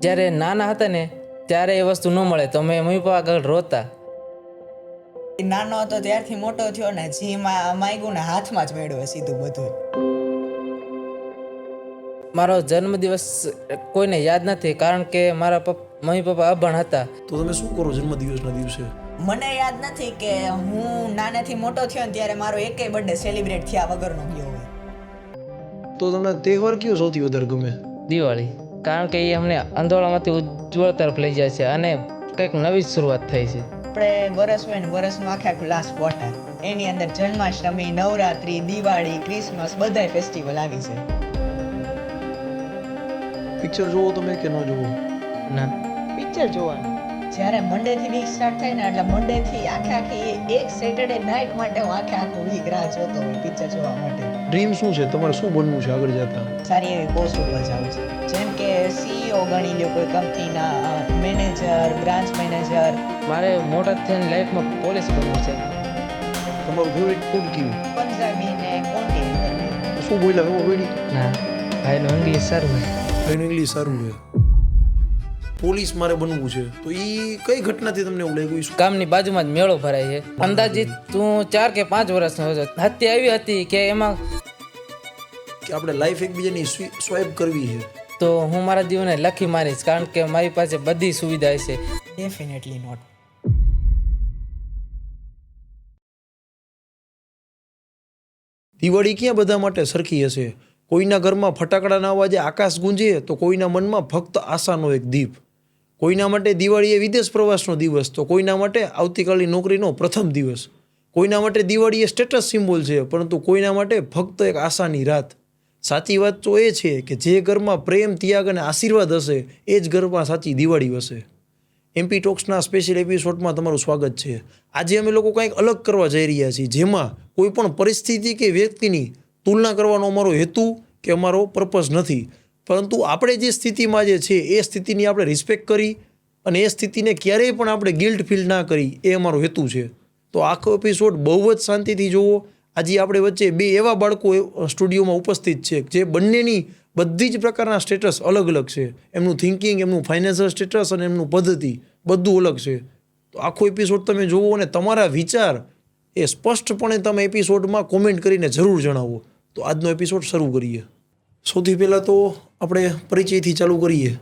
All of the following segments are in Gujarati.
જ્યારે નાના હતા ને ત્યારે એ વસ્તુ ન મળે તો અમે મમ્મી પપ્પા આગળ રોતા. નાનો હતો ત્યારથી મોટો થયો ને જી માગ્યું ને હાથમાં જ મેળવે સીધું બધું. મારો જન્મદિવસ કોઈને યાદ નથી કારણ કે મારા મમ્મી પપ્પા અભણ હતા. તો તમે શું કરો જન્મદિવસના દિવસે? મને યાદ નથી કે હું નાનેથી મોટો થયો ને ત્યારે મારો એકેય બર્થડે સેલિબ્રેટ થયા વગરનો ગયો હોય. તો તમને તહેવાર કયો સૌથી વધારે ગમે? દિવાળી, કારણ કે એ અમને અંધોળામાંથી ઉજ્જવળ તરફ લઈ જાય છે અને કંઈક નવી શરૂઆત થઈ છે. આપણે વરસ હોય ને વરસનું આખું લાસ્ટ ક્વાર્ટર, એની અંદર જન્માષ્ટમી, નવરાત્રી, દિવાળી, ક્રિસમસ બધાય ફેસ્ટિવલ આવી છે. પિક્ચર જોવો તમે કે ન જોવો? ના, પિક્ચર જોવાનું જ્યારે મંડેથી વીક સ્ટાર્ટ થાય ને એટલે મંડેથી આખી એક સેટરડે નાઇટ માટે હું આખું વીક રાહ જોતો હોય પિક્ચર જોવા માટે. ડ્રીમ શું છે તમારે? શું બનવું છે આગળ જતા? સારી એવી પોસ્ટ ઉપર જાઉં છે, જેમ કે CEO ગણી લો, કોઈ કંપનીના મેનેજર, બ્રાન્ચ મેનેજર. મારે મોટા થઈને લાઈફમાં પોલીસ બનવું છે. તમારું ફેવરિટ ફૂડ કયું? પંજાબી ને કોન્ટિનેન્ટલ. શું બોલ્યા ખબર પડી? ના, ભાઈનું ઇંગ્લિશ સારું હોય. ભાઈનું ઇંગ્લિશ સારું છે. પોલીસ મારે બનવું છે, તો એ કઈ ઘટનાથી તમને એવું લાગ્યું? ગામની બાજુમાં જ મેળો ભરાય છે. અંદાજિત તું 4 કે 5 વર્ષનો હતો. હત્યા એવી હતી કે એમાં કે આપણે લાઈફ એકબીજાની સ્વાઇપ કરવી છે. તો હું મારા જીવનને લખી મારીશ કારણ કે મારી પાસે બધી સુવિધા છે. Definitely not. દિવાળી ક્યાં બધા માટે સરખી હશે? કોઈના ઘરમાં ફટાકડાના અવાજે આકાશ ગુંજે તો કોઈના મનમાં ફક્ત આશાનો એક દીપ. કોઈના માટે દિવાળી એ વિદેશ પ્રવાસનો દિવસ, તો કોઈના માટે આવતીકાલની નોકરીનો પ્રથમ દિવસ. કોઈના માટે દિવાળી એ સ્ટેટસ સિમ્બોલ છે, પરંતુ કોઈના માટે ફક્ત એક આશાની રાત. સાચી વાત તો એ છે કે જે ઘરમાં પ્રેમ, ત્યાગ અને આશીર્વાદ હશે એ જ ઘરમાં સાચી દિવાળી વસે. MP ટોક્સના સ્પેશિયલ એપિસોડમાં તમારું સ્વાગત છે. આજે અમે લોકો કંઈક અલગ કરવા જઈ રહ્યા છીએ, જેમાં કોઈ પણ પરિસ્થિતિ કે વ્યક્તિની તુલના કરવાનો અમારો હેતુ કે અમારો પર્પઝ નથી, પરંતુ આપણે જે સ્થિતિમાં જે છે એ સ્થિતિની આપણે રિસ્પેક્ટ કરી અને એ સ્થિતિને ક્યારેય પણ આપણે ગિલ્ટ ફીલ ના કરી, એ અમારો હેતુ છે. તો આખો એપિસોડ બહુ જ શાંતિથી જુઓ. આજે આપણે વચ્ચે 2 એવા બાળકો સ્ટુડિયોમાં ઉપસ્થિત છે જે બંનેની બધી જ પ્રકારના સ્ટેટસ અલગ અલગ છે. એમનું થિંકિંગ, એમનું ફાઇનાન્શિયલ સ્ટેટસ અને એમનું પદ્ધતિ બધું અલગ છે. તો આખો એપિસોડ તમે જુઓ અને તમારા વિચાર એ સ્પષ્ટપણે તમે એપિસોડમાં કોમેન્ટ કરીને જરૂર જણાવો. તો આજનો એપિસોડ શરૂ કરીએ. સૌથી પહેલાં તો આપણે પરિચયથી ચાલુ કરીએ.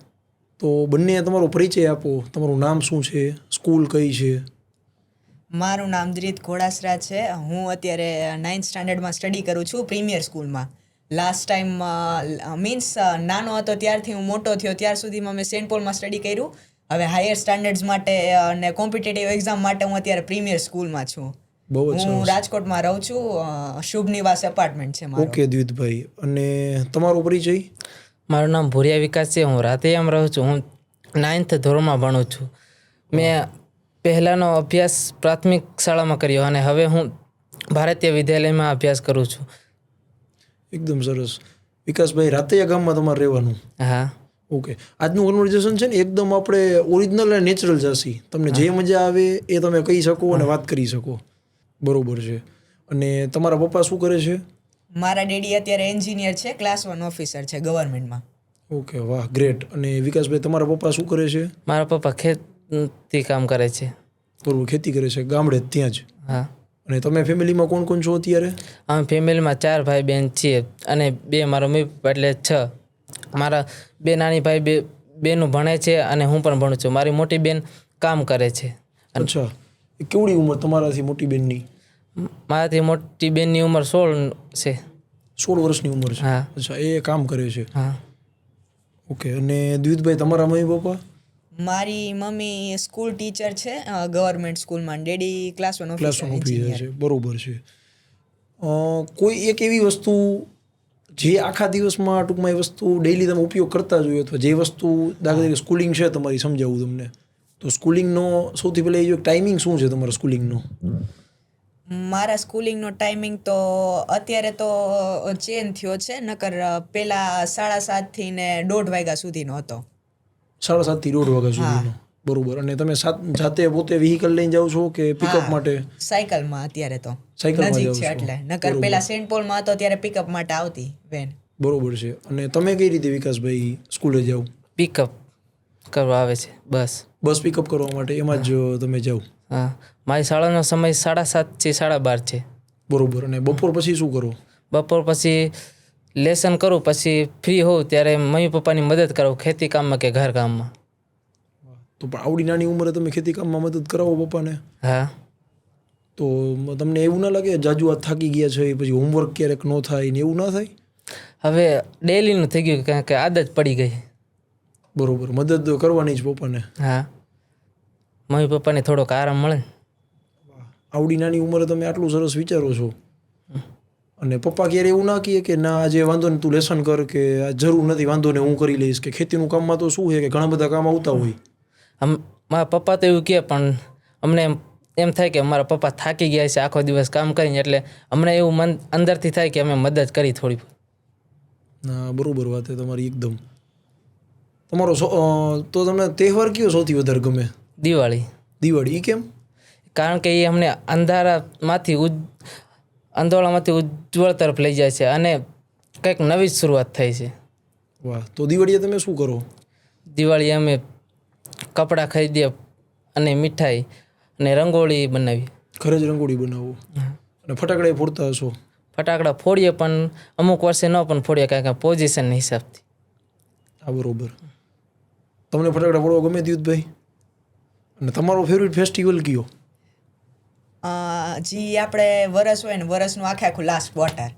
તો બંને તમારો પરિચય આપો. તમારું નામ શું છે? સ્કૂલ કઈ છે? મારું નામ દ્રિત ઘોડાસરા છે. હું અત્યારે 9th સ્ટાન્ડર્ડમાં સ્ટડી કરું છું પ્રીમિયર સ્કૂલમાં. લાસ્ટ ટાઈમ મીન્સ નાનો હતો ત્યારથી હું મોટો થયો ત્યાર સુધીમાં મેં સેન્ટ પોલમાં સ્ટડી કર્યું. હવે હાયર સ્ટાન્ડર્ડ્સ માટે અને કોમ્પિટિટિવ એક્ઝામ માટે હું અત્યારે પ્રીમિયર સ્કૂલમાં છું. બહુ જ હું રાજકોટમાં રહું છું. શુભ નિવાસ એપાર્ટમેન્ટ છે મારું. ઓકે દ્વિતભાઈ, અને તમારો પરિચય? મારું નામ ભુરિયા વિકાસ છે. હું રાતેયમ રહું છું. હું 9th ધોરણમાં ભણું છું. મેં પહેલાંનો અભ્યાસ પ્રાથમિક શાળામાં કર્યો અને હવે હું ભારતીય વિદ્યાલયમાં અભ્યાસ કરું છું. એકદમ સરસ. વિકાસભાઈ, રાતૈયા ગામમાં તમારે રહેવાનું? હા. ઓકે. આજનું કન્વર્ઝેશન છે ને એકદમ આપણે ઓરિજિનલ અને નેચરલ જશે. તમને જે મજા આવે એ તમે કહી શકો અને વાત કરી શકો. બરોબર છે. અને તમારા પપ્પા શું કરે છે? મારા ડેડી અત્યારે એન્જિનિયર છે, ક્લાસ 1 ઓફિસર છે ગવર્મેન્ટમાં. ઓકે, વાહ, ગ્રેટ. અને વિકાસભાઈ, તમારા પપ્પા શું કરે છે? મારા પપ્પા ખેતી કામ કરે છે. બરોબર, ખેતી કરે છે ગામડે જ ત્યાં જ? હા. અને તમે ફેમિલીમાં કોણ કોણ છો અત્યારે? અમે ફેમિલીમાં 4 ભાઈ બહેન છીએ અને 2 મારા મમ્મી પપ્પા એટલે 6. મારા 2 નાની ભાઈ બેનું ભણે છે અને હું પણ ભણું છું. મારી મોટી બેન કામ કરે છે. અચ્છા. કેવડી ઉંમર તમારાથી મોટી બેનની? મારાથી મોટી બેનની ઉંમર 16 છે. 16 વર્ષની ઉંમર છે? હા. અચ્છા, એ કામ કરે છે. હા. ઓકે. અને દ્વિતભાઈ, તમારા મમ્મી પપ્પા? મારી મમ્મી સ્કૂલ ટીચર છે ગવર્મેન્ટ સ્કૂલમાં. ડેડી ક્લાસ 1 ઓફિસર છે. બરોબર છે. કોઈ એક એવી વસ્તુ જે આખા દિવસમાં ટૂંકમાં એ વસ્તુ ડેઈલી તમે ઉપયોગ કરતા જ હોય, અથવા જે વસ્તુ દાખલા તરીકે સ્કૂલિંગ છે તમારી, સમજાવું તમને તો સ્કૂલિંગનો સૌથી પહેલાં એ ટાઈમિંગ શું છે તમારા સ્કૂલિંગનો? મારા સ્કૂલિંગનો ટાઈમિંગ તો અત્યારે તો ચેન્જ થયો છે, નકર પહેલાં 7:30 થી ને 1:30 વાગ્યા સુધીનો હતો. 7:30 થી 1:30 વાગ્યા સુધીનો. બરોબર. અને તમે જાતે પોતે વ્હીકલ લઈને જાઓ છો કે પિકઅપ માટે? સાયકલમાં. અત્યારે તો સાયકલમાં નજીક જાઓ છે છો? એટલે. નકર પહેલા સેન્ટ પોલમાં હતો ત્યારે પિકઅપ માટે આવતી વેન. બરોબર છે. અને તમે કઈ રીતે વિકાસભાઈ સ્કૂલે જાઓ? પિકઅપ. કરવા આવે છે બસ. બસ પિકઅપ કરવા માટે એમાં જ તમે જાઓ? હા, મારી શાળાનો સમય 7:30 થી 12:30 છે. બરોબર. અને બપોર પછી શું કરો? બપોર પછી લેસન કરું, પછી ફ્રી હોઉં ત્યારે મમ્મી પપ્પાની મદદ કરું ખેતી કામમાં કે ઘર કામમાં. તો પણ આવડી નાની ઉંમરે તમે ખેતી કામમાં મદદ કરાવો પપ્પાને, હા. તો તમને એવું ના લાગે જાજુ આ થાકી ગયા છે પછી હોમવર્ક ક્યારેક ન થાય ને એવું ના થાય? હવે ડેલીનું થઈ ગયું કારણ કે આદત પડી ગઈ. બરોબર. મદદ કરવાની જ પપ્પાને. હા, મમ્મી પપ્પાને થોડોક આરામ મળે ને. આવડી નાની ઉંમરે તમે આટલું સરસ વિચારો છો. અને પપ્પા ક્યારે એવું ના કહે કે ના આજે વાંધો ને તું લેસન કર, કે આ જરૂર નથી વાંધો ને હું કરી લઈશ, કે ખેતીનું કામમાં તો શું છે કે ઘણા બધા કામ આવતા હોય? મારા પપ્પા તો એવું કહે, પણ અમને એમ થાય કે મારા પપ્પા થાકી ગયા છે આખો દિવસ કામ કરીને, એટલે અમને એવું મન અંદરથી થાય કે અમે મદદ કરી થોડી. ના, બરોબર વાત છે તમારી એકદમ. તમારો તો તમને તહેવાર કયો સૌથી વધારે ગમે? દિવાળી. દિવાળી. એ કેમ? કારણ કે એ અમને અંધારામાંથી ઉજ્જવળ તરફ લઈ જાય છે અને કંઈક નવી જ શરૂઆત થાય છે. વાહ. તો દિવાળીએ તમે શું કરો? દિવાળી અમે કપડાં ખરીદીએ અને મીઠાઈ અને રંગોળી બનાવીએ. ઘરે જ રંગોળી બનાવો અને ફટાકડા ફોડતા હશો? ફટાકડા ફોડીએ, પણ અમુક વર્ષે ન પણ ફોડીએ કારણ કે પોઝિશનના હિસાબથી. હા, બરોબર. તમને ફટાકડા ફોડવા ગમે દિયુતભાઈ? અને તમારો ફેવરિટ ફેસ્ટિવલ કયો? જે આપણે વરસ હોય ને વરસનું આખું લાસ્ટ ક્વાર્ટર,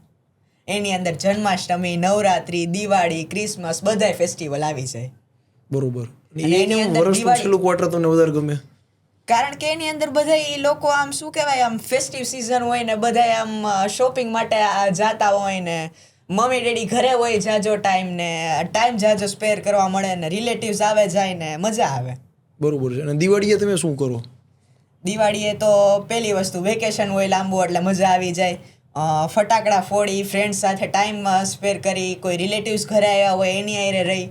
એની અંદર જન્માષ્ટમી, નવરાત્રી, દિવાળી, ક્રિસમસ બધાય ફેસ્ટિવલ આવી જાય. બરોબર. અને એની અંદર વર્ષનું દિવાળી. છેલ્લું ક્વાર્ટર તમને વધારે ગમે? કારણ કે એની અંદર બધા ઈ લોકો આમ શું કહેવાય, આમ ફેસ્ટિવ સિઝન હોય ને બધાય આમ શોપિંગ માટે જાતા હોય ને મમ્મી ડેડી ઘરે હોય જાજો ટાઈમ જાજો સ્પેર કરવા મળે ને રિલેટિવ્સ આવે જાય ને મજા આવે. બરોબર છે. અને દિવાળીએ તમે શું કરો? દિવાળીએ તો પહેલી વસ્તુ વેકેશન હોય લાંબુ એટલે મજા આવી જાય. ફટાકડા ફોડી, ફ્રેન્ડ્સ સાથે ટાઈમ સ્પેર કરી, કોઈ રિલેટિવ્સ ઘરે આવ્યા હોય એની હારે રહી.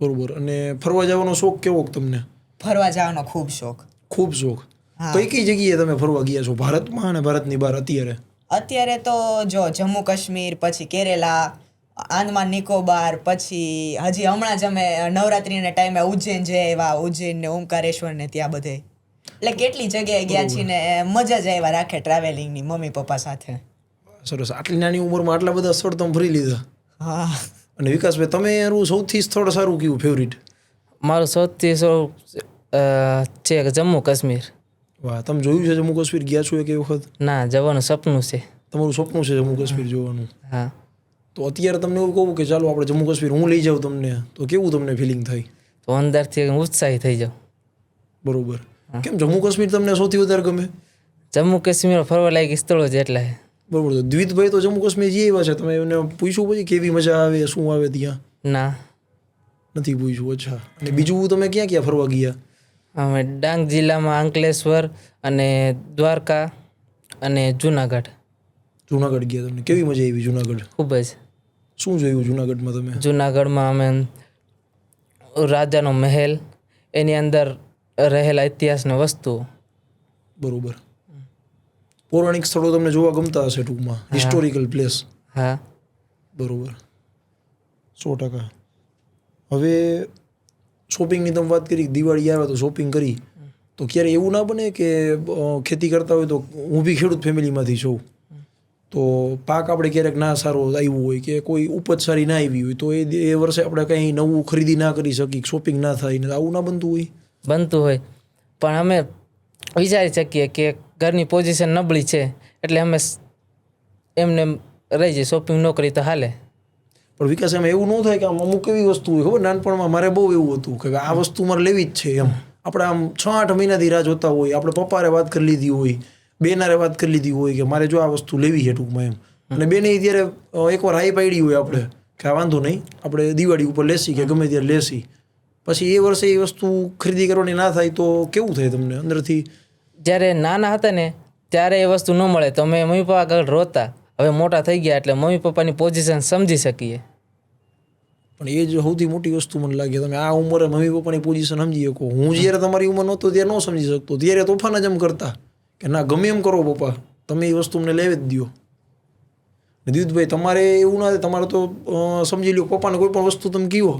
બરોબર. અને ફરવા જવાનો શોખ કેવો તમને? ફરવા જવાનો ખૂબ શોખ. ખૂબ શોખ. હા. કઈ કઈ જગ્યાએ તમે ફરવા ગયા છો ભારતમાં અને ભારતની બહાર અત્યારે? અત્યારે તો જો જમ્મુ કાશ્મીર, પછી કેરેલા, આંદમાન નિકોબાર, પછી હજી હમણાં જ અમે નવરાત્રિના ટાઈમે ઉજ્જૈન જઈ આવ્યા, ઉજ્જૈન ને ઓમકારેશ્વર ને ત્યાં બધે. એટલે કેટલી જગ્યાએ ગયા છીએ ને મજા જ આવ્યા રાખે ટ્રાવેલિંગની મમ્મી પપ્પા સાથે. સરસ. આટલી નાની ઉંમરમાં આટલા બધા સ્થળ તમે ફરી લીધા. હા. અને વિકાસભાઈ, તમે એનું સૌથી સ્થળ સારું કયું ફેવરિટ? મારું સૌથી છે જમ્મુ કાશ્મીર. વાહ. તમે જોયું છે જમ્મુ કાશ્મીર? ગયા છો એક વખત? ના, જવાનું સપનું છે. તમારું સપનું છે જમ્મુ કાશ્મીર જોવાનું? હા. તો અત્યારે તમને એવું કહું કે ચાલો આપણે જમ્મુ કાશ્મીર હું લઈ જાઉં તમને, તો કેવું તમને ફિલિંગ થાય? તો અંદરથી ઉત્સાહી થઈ જાઉં. બરોબર. કેમ જમ્મુ કાશ્મીર તમને સૌથી વધારે ગમે? જમ્મુ કાશ્મીર ફરવા લાયક સ્થળો જ એટલા છે. બરોબર. તો દ્વિતભાઈ તો જમ્મુ કાશ્મીર જઈ આવ્યા છે, તમે એમને પૂછ્યું પછી કેવી મજા આવે, શું આવે ત્યાં? ના, નથી પૂછ્યું. અચ્છા. અને બીજું તમે ક્યાં ક્યાં ફરવા ગયા? અમે ડાંગ જિલ્લામાં અંકલેશ્વર અને દ્વારકા અને જુનાગઢ. જુનાગઢ ગયા તમને? કેવી મજા આવી જુનાગઢ? ખૂબ જ. શું જોયું જુનાગઢમાં તમે? જુનાગઢમાં અમે રાજાનો મહેલ, એની અંદર રહેલા ઇતિહાસની વસ્તુઓ. બરોબર. પૌરાણિક સ્થળો તમને જોવા ગમતા હશે ટૂંકમાં, હિસ્ટોરિકલ પ્લેસ. હા. બરોબર. 100%. હવે શોપિંગની તમે વાત કરી, દિવાળી આવે તો શોપિંગ કરી, તો ક્યારે એવું ના બને કે ખેતી કરતા હોય તો હું બી ખેડૂત ફેમિલીમાંથી છું, તો પાક આપણે ક્યારેક ના સારો આવ્યો હોય કે કોઈ ઉપજ સારી ના આવી હોય, તો એ વર્ષે આપણે કંઈ નવું ખરીદી ના કરી શકીએ, શોપિંગ ના થાય ને આવું ના બનતું હોય? બનતું હોય, પણ અમે વિચારી શકીએ કે ઘરની પોઝિશન નબળી છે એટલે અમે એમને રહી જઈએ, શોપિંગ ન કરી તો હાલે. પણ વિકાસ એમાં એવું ન થાય કે આમ અમુક એવી વસ્તુ હોય, ખબર નાનપણમાં મારે બહુ એવું હતું કે આ વસ્તુ મારે લેવી જ છે એમ, આપણે આમ 6-8 મહિનાથી રાહ જોતા હોય, આપણે પપ્પારે વાત કરી લીધી હોય, બેનારે વાત કરી લીધી હોય કે મારે જો આ વસ્તુ લેવી છે ટૂંકમાં એમ, અને બેને ત્યારે એકવાર હાઈ પાડી હોય આપણે કે આ વાંધો નહીં આપણે દિવાળી ઉપર લેસી કે ગમે ત્યારે લેસી, પછી એ વર્ષે એ વસ્તુ ખરીદી કરવાની ના થાય તો કેવું થાય તમને અંદરથી? જ્યારે નાના હતા ને ત્યારે એ વસ્તુ ન મળે તો અમે મમ્મી પપ્પા આગળ રોતા. હવે મોટા થઈ ગયા એટલે મમ્મી પપ્પાની પોઝિશન સમજી શકીએ. પણ એ જ સૌથી મોટી વસ્તુ મને લાગે, તમે આ ઉંમરે મમ્મી પપ્પાની પોઝિશન સમજી શકો. હું જ્યારે તમારી ઉંમર નહોતો ત્યારે ન સમજી શકતો, ત્યારે તોફાન જ એમ કરતા કે ના ગમે એમ કરો પપ્પા, તમે એ વસ્તુ અમને લેવી જ દો. દિયુતભાઈ તમારે એવું ના થાય, તમારે તો સમજી લો પપ્પાને કોઈ પણ વસ્તુ તમે કહો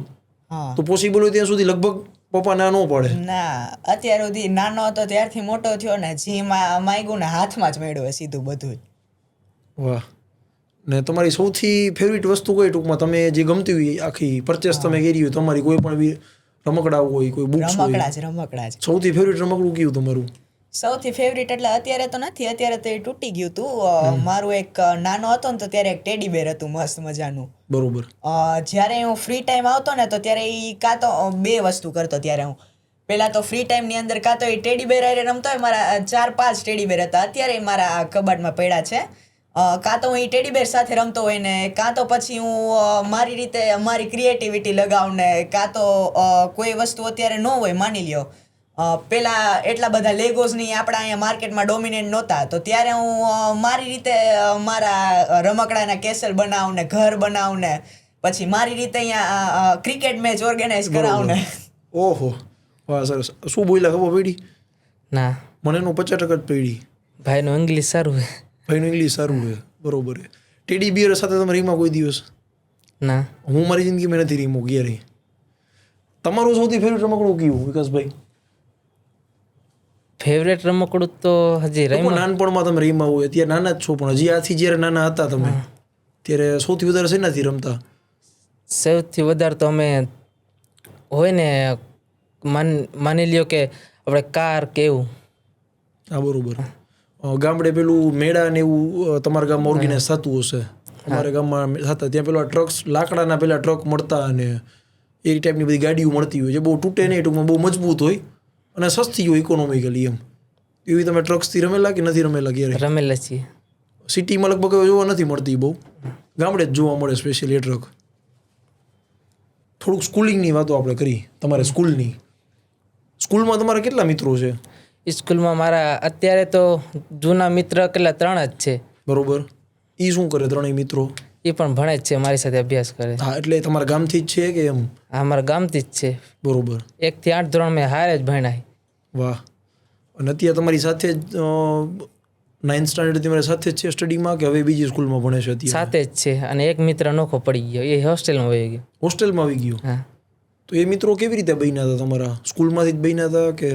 તો પોસિબલ હોય ત્યાં સુધી લગભગ પપ્પા ના ન પાડે? ના, અત્યાર સુધી નાનો હતો ત્યારથી મોટો થયો ને, જી માગ્યું ને હાથમાં જ મેળવે સીધું બધું. વાહ. ને તમારી સૌથી ફેવરિટ વસ્તુ કઈ ટૂંકમાં તમે જે ગમતી હોય આખી પરચેસ તમે કરી હોય તમારી કોઈ પણ એવી રમકડા હોય કોઈ બુક્સ હોય? રમકડા જ. સૌથી ફેવરિટ રમકડું કયું તમારું? સૌથી ફેવરિટ એટલે અત્યારે તો નથી, અત્યારે તો એ તૂટી ગયું હતું. મારું એક નાનો હતો ને તો ત્યારે એક ટેડી બેર હતું મસ્ત મજાનું. બરોબર. જ્યારે હું ફ્રી ટાઈમ આવતો ને તો ત્યારે એ કાં તો બે વસ્તુ કરતો. ત્યારે હું પહેલાં તો ફ્રી ટાઈમની અંદર કાં તો એ ટેડી બેર હારે રમતો હોય. મારા 4-5 ટેડી બેર હતા, અત્યારે મારા કબાટમાં પડ્યા છે. કાં તો હું એ ટેડી બેર સાથે રમતો હોય ને, કાં તો પછી હું મારી રીતે મારી ક્રિએટિવિટી લગાવું ને, કાં તો કોઈ વસ્તુ અત્યારે ન હોય, માની લ્યો પેલા એટલા બધા લેગોઝની આપણા અહીંયા માર્કેટમાં ડોમિનેન્ટ નહોતા, તો ત્યારે હું મારી રીતે મારા રમકડાના કેસલ બનાવું ને, ઘર બનાવું ને, પછી મારી રીતે અહીંયા ક્રિકેટ મેચ ઓર્ગેનાઇઝ કરાવું ને. ઓહો, વાહ, સરસ. શું બોલ્યા ખબર પડી? ના, મને એનું 50% જ પડી. ભાઈનું ઇંગ્લિશ સારું છે. ભાઈનું ઇંગ્લિશ સારું છે, બરોબર છે. ટેડી બિયર સાથે તમે રીમાં કોઈ દિવસ? ના, હું મારી જિંદગીમાં નથી રીમો ક્યારેય. તમારું સૌથી ફેવરેટ રમકડું કયું વિકાસભાઈ? ફેવરેટ રમકડું તો હજી પણ નાનપણમાં તમે રીમા હોય, અત્યારે નાના જ છો પણ હજી આથી જ્યારે નાના હતા તમે ત્યારે સૌથી વધારે શેનાથી રમતા? સૌથી વધારે તો અમે હોય ને માની લ્યો કે આપણે કાર કે એવું. હા, બરોબર. ગામડે પેલું મેળા ને એવું તમારા ગામમાં ઓર્ગેનાઇઝ થતું હશે? અમારા ગામમાં થતા. ત્યાં પેલા ટ્રક્સ, લાકડાના પેલા ટ્રક મળતા અને એ ટાઈપની બધી ગાડીઓ મળતી હોય જે બહુ તૂટે નહીં, ટૂંકમાં બહુ મજબૂત હોય અને સસ્તી હોય ઇકોનોમિકલી. એમ એવી તમે ટ્રક્સથી રમેલા કે નથી રમેલા ક્યારે? રમેલા છીએ. સિટીમાં લગભગ હવે જોવા નથી મળતી બહુ, ગામડે જ જોવા મળે સ્પેશિયલી એ ટ્રક. થોડુંક સ્કૂલિંગની વાતો આપણે કરી. તમારે સ્કૂલની, સ્કૂલમાં તમારા કેટલા મિત્રો છે? સ્કૂલમાં મારા અત્યારે તો જૂના મિત્ર કેટલા 3 જ છે. બરોબર. એ શું કરે ત્રણેય મિત્રો? એ પણ ભણે જ છે, મારી સાથે અભ્યાસ કરે. હા, એટલે તમારા ગામથી જ છે કે એમ? હા, અમારા ગામથી જ છે. બરોબર. 1 થી 8 ધોરણ મેં હારે જ ભણાય. વાહ. અને અત્યારે તમારી સાથે જ 9th સ્ટાન્ડર્ડ તમારી સાથે જ છે સ્ટડીમાં કે હવે બીજી સ્કૂલમાં ભણે છે અત્યારે? સાથે જ છે. અને એક મિત્ર નોખો પડી ગયો, એ હોસ્ટેલમાં વહી ગયો. હોસ્ટેલમાં આવી ગયો? હા. તો એ મિત્રો કેવી રીતે બન્યા હતા તમારા? સ્કૂલમાંથી જ બન્યા હતા કે?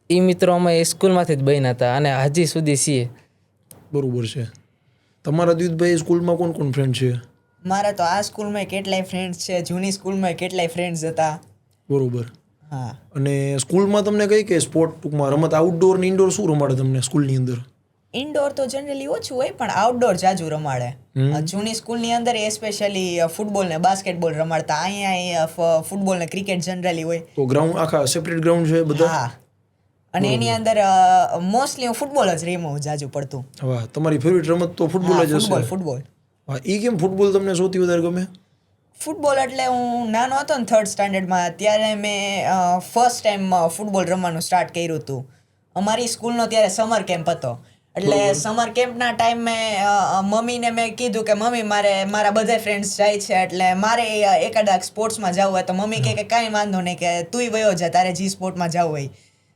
એ મિત્રો અમે સ્કૂલમાંથી જ બન્યા હતા અને હજી સુધી છીએ. બરોબર છે. તમારા દ્વિતભાઈ સ્કૂલમાં કોણ કોણ ફ્રેન્ડ છે? મારા તો આ સ્કૂલમાં કેટલાય ફ્રેન્ડ્સ છે, જૂની સ્કૂલમાં કેટલાય ફ્રેન્ડ્સ હતા. બરોબર. હા. અને સ્કૂલમાં તમને કઈ કઈ સ્પોર્ટ ટૂંકમાં રમત, આઉટડોર ને ઇન્ડોર શું રમાડે તમને સ્કૂલની અંદર? ઇન્ડોર તો જનરલી ઓછું હોય પણ આઉટડોર જાજુ રમાડે. જૂની સ્કૂલની અંદર એસ્પેશિયલી ફૂટબોલ ને બાસ્કેટબોલ રમાડતા. અહીંયા ફૂટબોલ ને ક્રિકેટ જનરલી હોય. તો ગ્રાઉન્ડ આખા સેપરેટ ગ્રાઉન્ડ છે બધા? હા. અને એની અંદર મોસ્ટલી હું ફૂટબોલ જ રમ્યું જાજુ પડતું. વાહ, તમારી ફેવરિટ રમત તો ફૂટબોલ જ હશે? ફૂટબોલ. હા, એ કેમ ફૂટબોલ તમને સૌથી વધારે ગમે? ફૂટબોલ એટલે હું નાનો હતો ને 3rd સ્ટાન્ડર્ડમાં ત્યારે મેં ફર્સ્ટ ટાઈમ ફૂટબોલ રમવાનું સ્ટાર્ટ કર્યું હતું. અમારી સ્કૂલનો ત્યારે સમર કેમ્પ હતો. એટલે સમર કેમ્પના ટાઈમે મમ્મીને મેં કીધું કે મમ્મી મારા બધા ફ્રેન્ડ્સ જાય છે એટલે મારે એકાદા સ્પોર્ટ્સમાં જવું હોય. તો મમ્મી કે કાંઈ વાંધો નહીં, કે તુંય વયો જા તારે જી સ્પોર્ટમાં જવું હોય.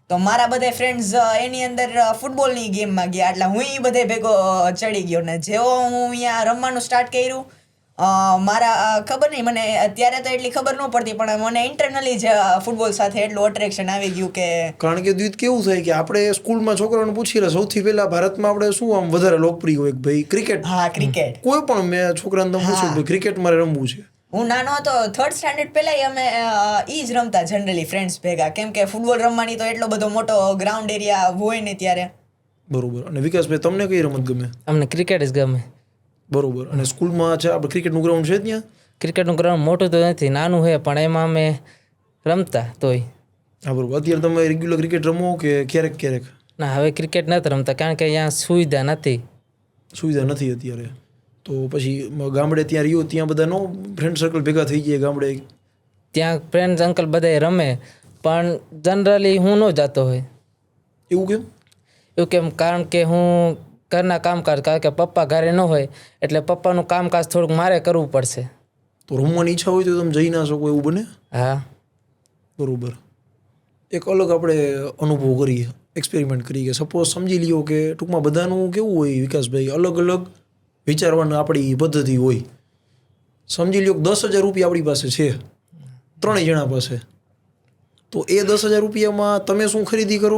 તો મારા બધા ફ્રેન્ડ્સ એની અંદર ફૂટબોલની ગેમમાં ગયા એટલે હું એ બધે ભેગો ચડી ગયો. ને જેવો હું અહીંયા રમવાનું સ્ટાર્ટ કર્યું, મારા ખબર નહીં, મને અત્યારે તો એટલી ખબર ન પડતી પણ મને ઇન્ટરનલી જ ફૂટબોલ સાથે એટલું અટ્રેક્શન આવી ગયું કે. કારણ કે દ્વિત કેવું થાય કે આપણે સ્કૂલમાં છોકરાઓને પૂછી રહ્યા સૌથી પહેલા ભારતમાં આપણે શું આમ વધારે લોકપ્રિય હોય? ભાઈ ક્રિકેટ. હા, ક્રિકેટ. કોઈ પણ મેં છોકરાને તમે પૂછ્યું ભાઈ ક્રિકેટ મારે રમવું છે. હું નાનો હતો 3rd સ્ટાન્ડર્ડ પહેલાં અમે ઈ જ રમતા જનરલી ફ્રેન્ડ્સ ભેગા, કેમ કે ફૂટબોલ રમવાની તો એટલો બધો મોટો ગ્રાઉન્ડ એરિયા હોય ને ત્યારે. બરોબર. અને વિકાસભાઈ તમને કઈ રમત ગમે? અમને ક્રિકેટ જ ગમે. બરોબર. અને સ્કૂલમાં છે આપણે ક્રિકેટનું ગ્રાઉન્ડ છે ત્યાં? ક્રિકેટનું ગ્રાઉન્ડ મોટું તો નથી, નાનું છે પણ એમાં અમે રમતા તોય. હા, બરોબર. અત્યારે તમે રેગ્યુલર ક્રિકેટ રમો કે ક્યારેક ક્યારેક? ના, હવે ક્રિકેટ નથી રમતા કારણ કે અહીંયા સુવિધા નથી. સુવિધા નથી અત્યારે. તો પછી ગામડે ત્યાં રહ્યો ત્યાં બધા નો ફ્રેન્ડ સર્કલ ભેગા થઈ જાય ગામડે? ત્યાં ફ્રેન્ડ્સ અંકલ બધાય રમે પણ જનરલી હું ન જતો હોય. એવું કેમ? એવું કેમ? કારણ કે હું ઘરના કામકાજ, કારણ કે પપ્પા ઘરે ન હોય એટલે પપ્પાનું કામકાજ થોડુંક મારે કરવું પડશે. તો રમવાની ઈચ્છા હોય તો તમે જઈ ના શકો એવું બને? હા. બરોબર. એક અલગ આપણે અનુભવ કરીએ, એક્સપેરિમેન્ટ કરીએ. સપોઝ સમજી લ્યો કે ટૂંકમાં બધાનું કેવું હોય વિકાસભાઈ, અલગ અલગ વિચારવાની આપણી પદ્ધતિ હોય. સમજી લ્યો કે 10,000 રૂપિયા આપણી પાસે છે, 3 જણા પાસે. તો એ 10,000 રૂપિયામાં તમે શું ખરીદી કરો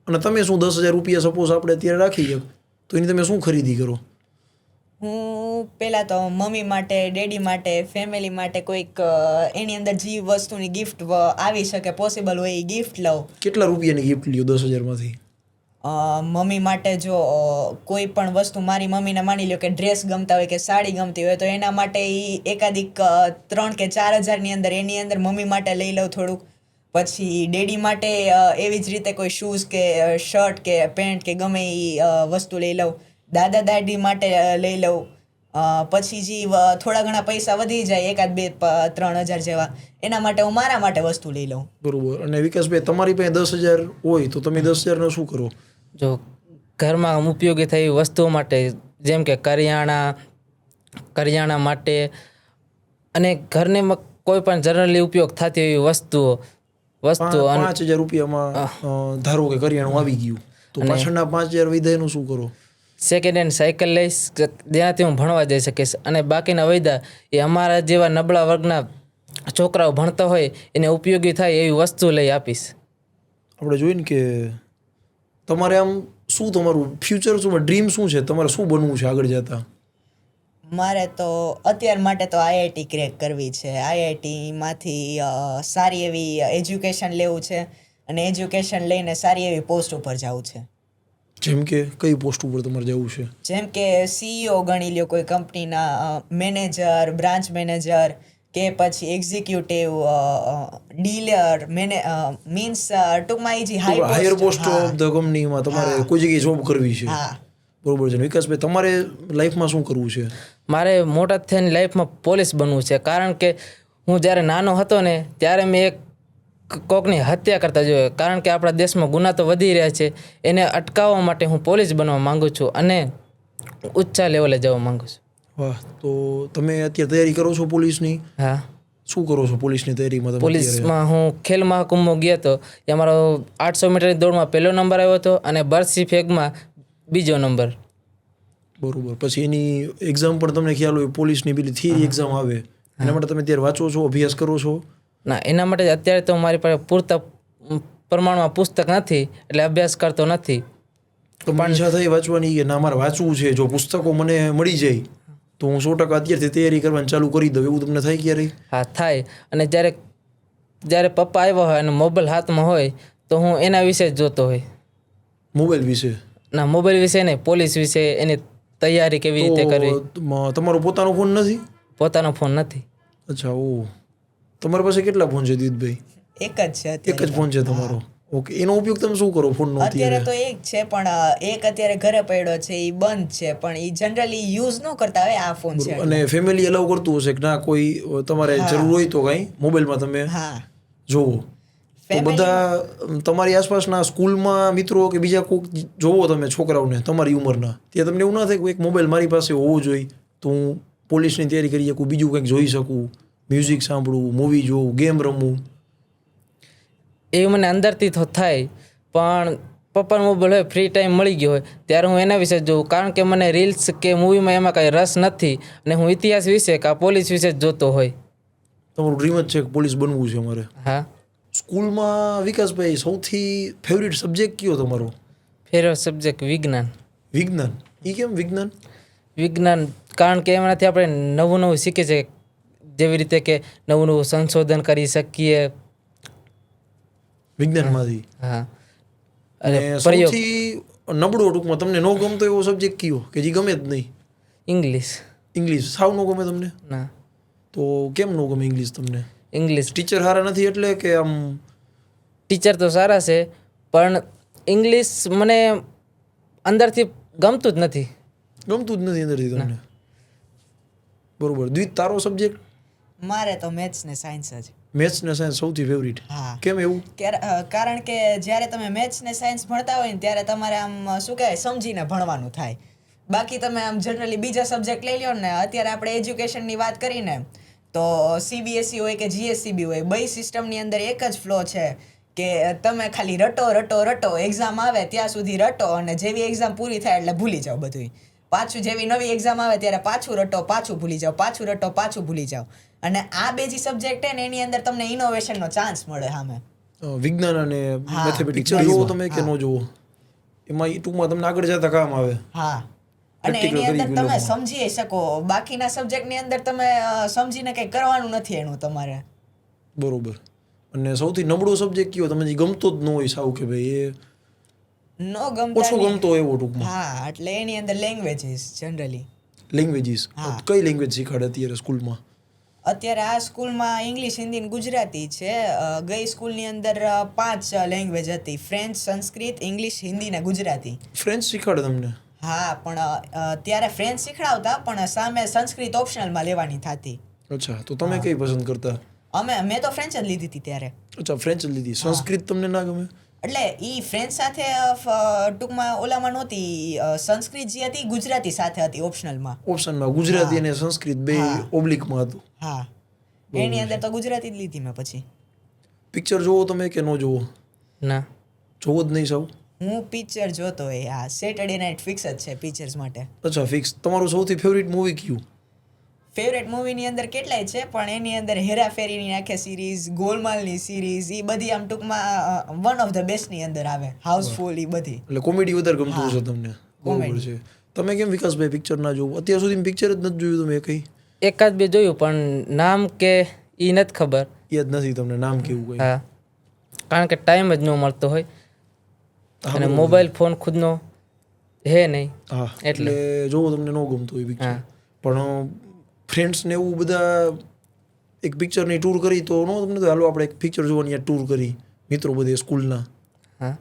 અને તમે શું 10,000 રૂપિયા સપોઝ આપણે અત્યારે રાખીએ તો એની તમે શું ખરીદી કરો? હું પહેલાં તો મમ્મી માટે, ડેડી માટે, ફેમિલી માટે કોઈક એની અંદર જે વસ્તુની ગિફ્ટ આવી શકે, પોસિબલ હોય એ ગિફ્ટ લઉં. કેટલા રૂપિયાની ગિફ્ટ લ્યો 10,000માંથી? મમ્મી માટે જો કોઈ પણ વસ્તુ, મારી મમ્મીને માની લો કે ડ્રેસ ગમતા હોય કે સાડી ગમતી હોય તો એના માટે એ એકાદિક 3 કે 4,000ની અંદર એની અંદર મમ્મી માટે લઈ લઉં થોડુંક. પછી ડેડી માટે એવી જ રીતે કોઈ શૂઝ કે શર્ટ કે પેન્ટ કે ગમે એ વસ્તુ લઈ લઉં. દાદા દાદી માટે લઈ લઉં. પછી જે થોડા ઘણા પૈસા વધી જાય, 1,000-2,000-3,000 જેવા, એના માટે હું મારા માટે વસ્તુ લઈ લઉં. બરોબર. અને વિકાસભાઈ, તમારી પાસે 10,000 હોય તો તમે 10,000નો શું કરો? જો ઘરમાં ઉપયોગી થઈ વસ્તુઓ માટે, જેમ કે કરિયાણા માટે અને ઘરને કોઈ પણ જનરલી ઉપયોગ થતી એવી વસ્તુઓ 5,000 રૂપિયામાં ધારો કે કરિયાણું આવી ગયું તો પાછળના 5,000 વધ્યા એનું શું કરો? સેકન્ડ હેન્ડ સાયકલ લઈશ, જ્યાંથી હું ભણવા જઈ શકીશ. અને બાકીના વૈદા એ અમારા જેવા નબળા વર્ગના છોકરાઓ ભણતા હોય એને ઉપયોગી થાય એવી વસ્તુ લઈ આપીશ. આપણે જોઈએ ને કે તમારે આમ શું, તમારું ફ્યુચર શું, ડ્રીમ શું છે, તમારે શું બનવું છે આગળ જતા? મારે તો અત્યાર માટે તો IIT ક્રેક કરવી છે. IITમાંથી સારી એવી એજ્યુકેશન લેવું છે અને એજ્યુકેશન લઈને સારી એવી પોસ્ટ ઉપર જવું છે. જેમ કે કઈ પોસ્ટ ઉપર તમારે જવું છે? જેમ કે CEO ગણી લ્યો, કોઈ કંપનીના મેનેજર, બ્રાન્ચ મેનેજર કે પછી એક્ઝિક્યુટિવ, ડીલર, મીન્સ ટૂંકમાં એ જે હાયર પોસ્ટ ઓફ ધ કંપનીમાં તમારે કોઈ જગ્યાએ જોબ કરવી છે. હા, બરોબર છે. વિકાસભાઈ, તમારે લાઈફમાં શું કરવું છે? મારે મોટા થઈને લાઈફમાં પોલીસ બનવું છે. કારણ કે હું જ્યારે નાનો હતો ને ત્યારે મેં એક કોકની હત્યા કરતા જોયો. કારણ કે આપણા દેશમાં ગુના તો વધી રહ્યા છે, એને અટકાવવા માટે હું પોલીસ બનવા માંગુ છું અને ઊંચા લેવલે જવા માંગુ છું. વાહ. તો તમે અત્યારે તૈયારી કરો છો પોલીસની? હા. શું કરો છો પોલીસની તૈયારીમાં તમે? પોલીસમાં હું ખેલ મહાકુંભમાં ગયો હતો. ત્યાં મારો 800 મીટરની દોડમાં 1લો નંબર આવ્યો હતો અને બરસી ફેગમાં 2જો નંબર. બરોબર. પછી એની એક્ઝામ પણ તમને ખ્યાલ હોય, પોલીસની પેલી થિયરી એક્ઝામ આવે, એના માટે તમે અત્યારે વાંચો છો, અભ્યાસ કરો છો? ના, એના માટે અત્યારે તો મારી પાસે પૂરતા પ્રમાણમાં પુસ્તક નથી એટલે અભ્યાસ કરતો નથી. તો પણ ઈચ્છા થઈ વાંચવાની કે ના મારે વાંચવું છે, જો પુસ્તકો મને મળી જાય તો હું 100% અત્યારથી તૈયારી કરવાની ચાલુ કરી દઉં, એવું તમને થાય ક્યારેય? હા, થાય. અને જ્યારે પપ્પા આવ્યા હોય અને મોબાઈલ હાથમાં હોય તો હું એના વિશે જ જોતો હોય. મોબાઈલ વિશે? ના, મોબાઈલ વિશે નહીં, પોલીસ વિશે, એની તૈયારી કેવી રીતે કરવી. તમારો પોતાનો ફોન નથી? પોતાનો ફોન નથી. અચ્છા. ઓ, તમારી પાસે કેટલા ફોન છે દીદભાઈ? એક જ છે એક જ ફોન છે તમારો? ઓકે. એનો ઉપયોગ તમે શું કરો ફોનનો? અત્યારે તો એક છે, પણ એક અત્યારે ઘરે પડ્યો છે, એ બંધ છે, પણ એ જનરલી યુઝ ન કરતા હોય આ ફોન છે. અને ફેમિલી અલાઉ કરતું હશે કે ના, કોઈ તમારે જરૂર હોય તો કઈ મોબાઈલમાં તમે જોવો? તો બધા તમારી આસપાસના સ્કૂલમાં મિત્રો કે બીજા કોઈક જોવો તમે છોકરાઓને તમારી ઉંમરના, ત્યાં તમને એવું ના થાય કે એક મોબાઈલ મારી પાસે હોવો જોઈએ તો હું પોલીસની તૈયારી કરી શકું, બીજું કંઈક જોઈ શકું, મ્યુઝિક સાંભળવું, મૂવી જોવું, ગેમ રમવું? એ મને અંદરથી તો થાય, પણ પપ્પાનો મોબાઈલ હોય, ફ્રી ટાઈમ મળી ગયો હોય ત્યારે હું એના વિશે જોઉં. કારણ કે મને રીલ્સ કે મૂવીમાં એમાં કાંઈ રસ નથી અને હું ઇતિહાસ વિશે કે પોલીસ વિશે જ જોતો હોય. તમારું ડ્રીમ જ છે કે પોલીસ બનવું છે અમારે? હા. સ્કૂલમાં વિકાસભાઈ સૌથી ફેવરિટ સબ્જેક્ટ કયો તમારો? ફેવરેટ સબ્જેક્ટ વિજ્ઞાન. વિજ્ઞાન? એ કેમ વિજ્ઞાન? વિજ્ઞાન કારણ કે એમાંથી આપણે નવું નવું શીખીએ છીએ, જેવી રીતે કે નવું નવું સંશોધન કરી શકીએ વિજ્ઞાનમાંથી. હા. અને સૌથી નબળો, ટૂંકમાં તમને ન ગમતો એવો સબ્જેક્ટ કયો કે જે ગમે જ નહીં? ઇંગ્લિશ. ઇંગ્લિશ સાવ ન ગમે તમને? ના. તો કેમ ન ગમે ઇંગ્લિશ તમને? ઇંગ્લિશ ટીચર સારા નથી એટલે કે આમ? ટીચર તો સારા છે પણ ઇંગ્લિશ મને અંદરથી ગમતું જ નથી. ગમતું જ નથી અંદરથી તમને? બરોબર. દ્વિત, તારો સબ્જેક્ટ? મારે તો મેથ્સ ને સાયન્સ જ. મેથ્સ ને સાયન્સ સૌથી ફેવરિટ? હા. કેમ એવું? કારણ કે જ્યારે તમે મેથ્સ ને સાયન્સ ભણતા હોય ને ત્યારે તમારે આમ શું કહેવાય, સમજીને ભણવાનું થાય. બાકી તમે આમ જનરલી બીજા સબ્જેક્ટ લઈ લો ને, અત્યારે આપણે એજ્યુકેશનની વાત કરીને તો CBSE હોય કે GSCB હોય, બે સિસ્ટમની અંદર એક જ ફ્લો છે કે તમે ખાલી રટો, એક્ઝામ આવે ત્યાં સુધી રટો અને જેવી એક્ઝામ પૂરી થાય એટલે ભૂલી જાઓ બધું. પાછું જેવી નવી એક્ઝામ આવે ત્યારે પાછું રટો, પાછું ભૂલી જાઓ, પાછું રટો, પાછું ભૂલી જાઓ. અને આ બે જે સબ્જેક્ટ છે ને એની અંદર તમને ઇનોવેશનનો ચાન્સ મળે સામે. વિજ્ઞાન અને હા, મેથેમેટિક્સ જોવો તમે કે ન જોવો એમાં ટૂંકમાં તમને આગળ જતા કામ આવે. હા અને Practical એની અંદર curriculum તમે માં. સમજી શકો, બાકીના સબ્જેક્ટની અંદર તમે સમજીને કંઈ કરવાનું નથી એનું તમારે. બરોબર. અને સૌથી નબળો સબ્જેક્ટ કયો તમે જે ગમતો જ ન હોય સાવ કે ભાઈ એ નો ગમતા ઓછો નહીં. ગમતો હોય એવો ટૂંકમાં? હા એટલે એની અંદર લેંગ્વેજીસ જનરલી. લેંગ્વેજીસ. હા. કઈ લેંગ્વેજ શીખવાડે અત્યારે સ્કૂલમાં? અત્યારે આ સ્કૂલમાં ઇંગ્લિશ, હિન્દી ને ગુજરાતી છે. ગઈ સ્કૂલની અંદર 5 લેંગ્વેજ હતી: ફ્રેન્ચ, સંસ્કૃત, ઇંગ્લિશ, હિન્દી ને ગુજરાતી. ફ્રેન્ચ શીખવાડે તમને? હા પણ ત્યારે ફ્રેન્ચ શીખડાવતા પણ સામે સંસ્કૃત ઓપ્શનલમાં લેવાની થતી. અચ્છા તો તમે કઈ પસંદ કરતા? મેં તો ફ્રેન્ચ જ લીધી હતી ત્યારે. અચ્છા ફ્રેન્ચ જ લીધી. સંસ્કૃત તમને ના ગમે? એટલે ઈ ફ્રેન્ચ સાથે ટૂંકમાં ઓલામાં નહોતી. સંસ્કૃત જે હતી ગુજરાતી સાથે હતી ઓપ્શનલમાં. ઓપ્શનમાં ગુજરાતી અને સંસ્કૃત બે ઓબ્લિકમાં હતું. હા એની અંદર તો ગુજરાતી જ લીધી મેં પછી. પિક્ચર જોવો તમે કે ન જોવો? ના. જોવો જ નહીં સાવ? હું પિક્ચર જોતો હોય. હા સેટરડે નાઇટ ફિક્સ જ છે પિક્ચર્સ માટે. અચ્છા ફિક્સ. તમારું સૌથી ફેવરિટ મૂવી કયું? ફેવરેટ મૂવીની અંદર કેટલાય છે પણ એની અંદર હેરાફેરીની આખી સિરીઝ, ગોલમાલની સિરીઝ, એ બધી આમ ટૂંકમાં વન ઓફ ધ બેસ્ટની અંદર આવે. હાઉસફુલ એ બધી. એટલે કોમેડી વધારે ગમતું હશે તમને. બરોબર છે. તમે કેમ વિકાસભાઈ પિક્ચર ના જોવો? અત્યાર સુધી પિક્ચર જ નથી જોયું તમે કઈ? એકાદ બે જોયું પણ નામ કે એ નથી ખબર. યાદ નથી તમને નામ કેવું કઈ? હા કારણ કે ટાઈમ જ ન મળતો હોય અને મોબાઈલ ફોન ખુદનો હે નહીં. હા એટલે જોવો તમને ન ગમતું હોય પિક્ચર. હા. પણ ફ્રેન્ડ્સ ને એવું બધા એક પિક્ચરની ટૂર કરી તો નો તમને તો હાલો આપણે એક પિક્ચર જોવાની ટૂર કરી મિત્રો બધે સ્કૂલના. હા